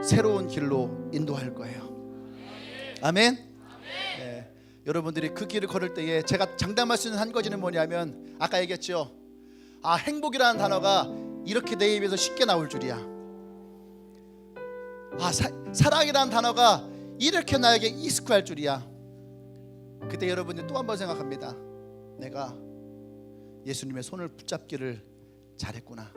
새로운 길로 인도할 거예요. 아멘. 네. 여러분들이 그 길을 걸을 때에 제가 장담할 수 있는 한 가지는 뭐냐면, 아까 얘기했죠. 행복이라는 단어가 이렇게 내 입에서 쉽게 나올 줄이야. 사랑이라는 단어가 이렇게 나에게 익숙할 줄이야. 그때 여러분들 또 한 번 생각합니다. 내가 예수님의 손을 붙잡기를 잘했구나.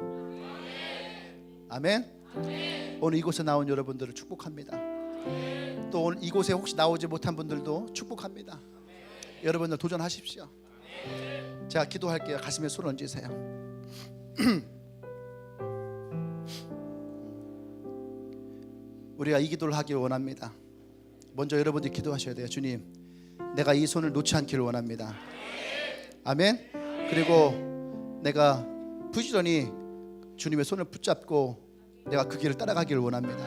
아멘. 오늘 이곳에 나온 여러분들을 축복합니다. 또 오늘 이곳에 혹시 나오지 못한 분들도 축복합니다. 여러분들 도전하십시오. 제가 기도할게요. 가슴에 손 얹으세요. 우리가 이 기도를 하길 원합니다. 먼저 여러분들이 기도하셔야 돼요. 주님, 내가 이 손을 놓지 않기를 원합니다. 아멘. 그리고 내가 부지런히 주님의 손을 붙잡고 내가 그 길을 따라가기를 원합니다.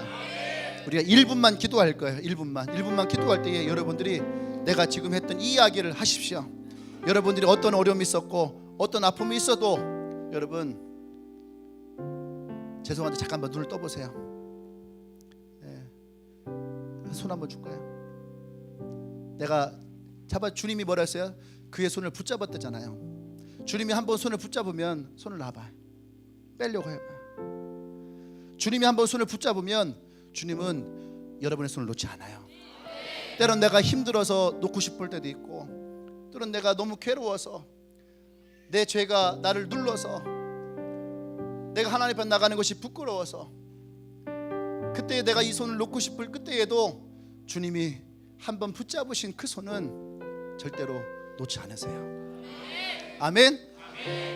우리가 1분만 기도할 거예요. 1분만 기도할 때에 여러분들이 내가 지금 했던 이 이야기를 하십시오. 여러분들이 어떤 어려움이 있었고 어떤 아픔이 있어도 여러분 죄송한데 잠깐만 눈을 떠보세요. 손 한번 줄까요? 내가 주님이 뭐라 했어요? 그의 손을 붙잡았다잖아요. 주님이 한번 손을 붙잡으면 손을 놔봐요. 빼려고 해봐요. 주님이 한번 손을 붙잡으면 주님은 여러분의 손을 놓지 않아요. 때론 내가 힘들어서 놓고 싶을 때도 있고, 때론 내가 너무 괴로워서 내 죄가 나를 눌러서 내가 하나님 앞에 나가는 것이 부끄러워서 그때 내가 이 손을 놓고 싶을 그때에도 주님이 한번 붙잡으신 그 손은 절대로 놓지 않으세요. 아멘.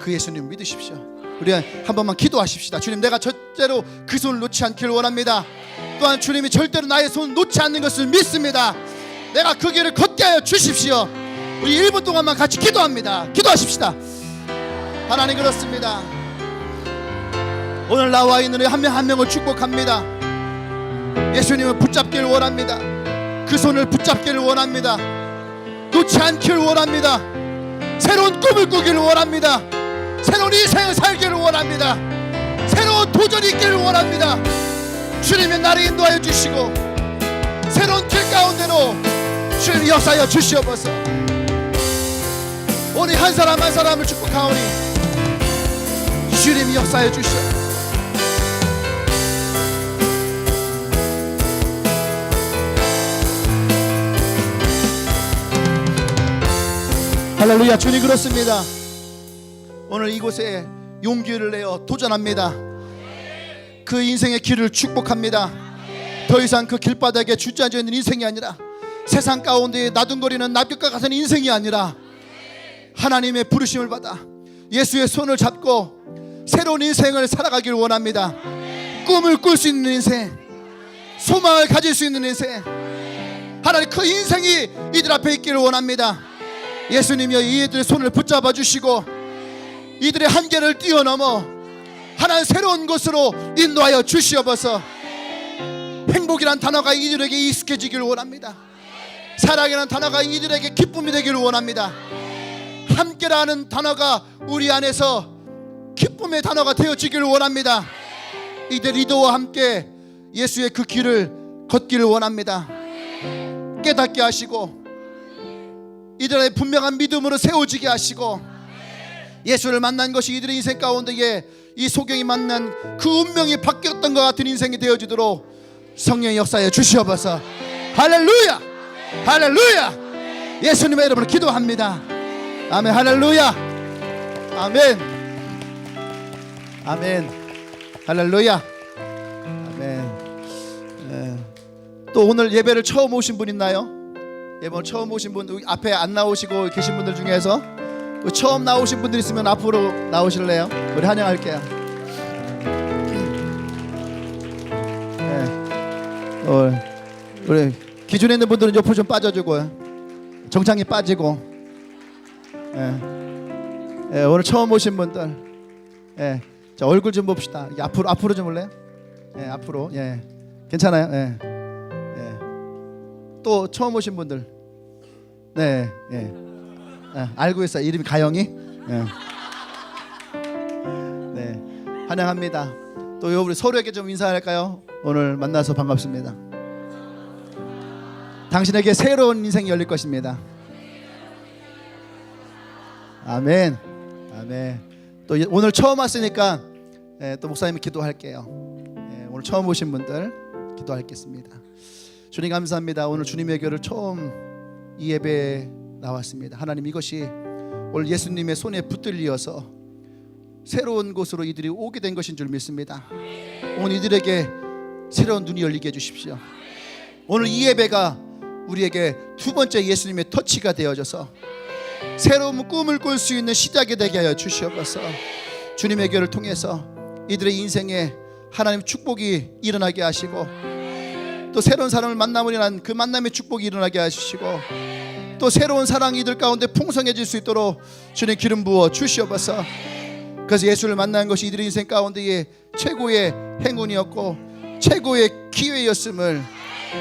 그 예수님 믿으십시오. 우리 한 번만 기도하십시다. 주님, 내가 절대로 그 손을 놓지 않기를 원합니다. 또한 주님이 절대로 나의 손을 놓지 않는 것을 믿습니다. 내가 그 길을 걷게 하여 주십시오. 우리 1분 동안만 같이 기도합니다. 기도하십시다. 하나님, 그렇습니다. 오늘 나와 있는 한 명 한 명을 축복합니다. 예수님을 붙잡기를 원합니다. 그 손을 붙잡기를 원합니다. 놓지 않기를 원합니다. 새로운 꿈을 꾸기를 원합니다. 새로운 인생을 살기를 원합니다. 새로운 도전이 있기를 원합니다. 주님의 나를 인도하여 주시고 새로운 길 가운데로 주님이 역사하여 주시옵소서. 오늘 한 사람 한 사람을 축복하오니 주님이 역사하여 주시옵소서. 할렐루야. 주님, 그렇습니다. 오늘 이곳에 용기를 내어 도전합니다. 그 인생의 길을 축복합니다. 더 이상 그 길바닥에 주저앉아 있는 인생이 아니라, 세상 가운데 나둔거리는 납격과 같은 인생이 아니라 하나님의 부르심을 받아 예수의 손을 잡고 새로운 인생을 살아가길 원합니다. 꿈을 꿀 수 있는 인생, 소망을 가질 수 있는 인생, 하나님 그 인생이 이들 앞에 있기를 원합니다. 예수님이여, 이들의 손을 붙잡아 주시고 이들의 한계를 뛰어넘어 하나님 새로운 곳으로 인도하여 주시옵소서. 행복이란 단어가 이들에게 익숙해지기를 원합니다. 사랑이라는 단어가 이들에게 기쁨이 되기를 원합니다. 함께라는 단어가 우리 안에서 기쁨의 단어가 되어지기를 원합니다. 이들 리더와 함께 예수의 그 길을 걷기를 원합니다. 깨닫게 하시고 이들의 분명한 믿음으로 세워지게 하시고, 예수를 만난 것이 이들의 인생 가운데에 이 소경이 만난 그 운명이 바뀌었던 것 같은 인생이 되어지도록 성령의 역사에 주시옵소서. 할렐루야, 할렐루야. 예수님의 이름으로 기도합니다. 아멘. 할렐루야. 아멘. 아멘. 할렐루야. 아멘. 또 오늘 예배를 처음 오신 분 있나요? 예배 처음 오신 분, 앞에 안 나오시고 계신 분들 중에서 처음 나오신 분들 있으면 앞으로 나오실래요? 우리 환영할게요. 우리 기존에 있는 분들은 옆으로 좀 빠져주고요. 정창이 빠지고. 오늘 처음 오신 분들, 자, 얼굴 좀 봅시다. 앞으로 좀 올래요? 앞으로. 괜찮아요? 예. 예. 또 처음 오신 분들. 네. 예. 예. 알고 있어요. 이름이 가영이? 예. 네. 환영합니다. 또 우리 서로에게 좀 인사할까요? 오늘 만나서 반갑습니다. 당신에게 새로운 인생이 열릴 것입니다. 아멘. 아멘. 또 오늘 처음 왔으니까 또 목사님이 기도할게요. 오늘 처음 오신 분들 기도하겠습니다. 주님 감사합니다. 오늘 주님의 교회를 처음 이 예배에 나왔습니다. 하나님, 이것이 오늘 예수님의 손에 붙들려서 새로운 곳으로 이들이 오게 된 것인 줄 믿습니다. 오늘 이들에게 새로운 눈이 열리게 해주십시오. 오늘 이 예배가 우리에게 두 번째 예수님의 터치가 되어져서 새로운 꿈을 꿀 수 있는 시작이 되게 하여 주시옵소서. 주님의 교회를 통해서 이들의 인생에 하나님 축복이 일어나게 하시고, 또 새로운 사람을 만남으로 인한 그 만남의 축복이 일어나게 하시고, 또 새로운 사랑이 이들 가운데 풍성해질 수 있도록 주님 기름 부어 주시옵소서. 그래서 예수를 만난 것이 이들의 인생 가운데의 최고의 행운이었고 최고의 기회였음을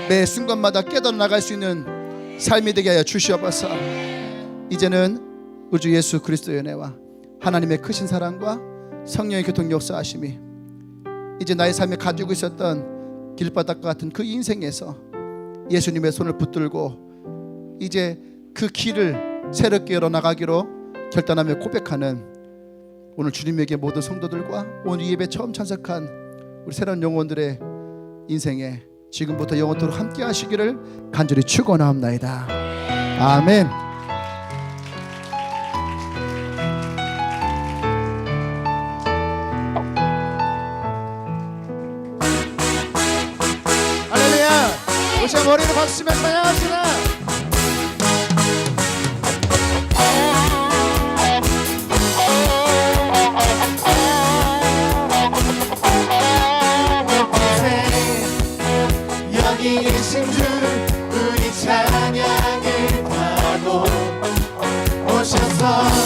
매 순간마다 깨달아 나갈 수 있는 삶이 되게 하여 주시옵소서. 이제는 우리 주 예수 그리스도의 은혜와 하나님의 크신 사랑과 성령의 교통 역사하심이 이제 나의 삶에 가지고 있었던 길바닥과 같은 그 인생에서 예수님의 손을 붙들고 이제 그 길을 새롭게 열어나가기로 결단하며 고백하는 오늘 주님에게 모든 성도들과 오늘 이 예배 처음 참석한 우리 새로운 영혼들의 인생에 지금부터 영원토록 함께 하시기를 간절히 축원하옵나이다. 아멘. 할렐루야. 우리 머리를 박수 치며 찬양합시다.
여기 계신 주 우리 찬양을 하고 오셔서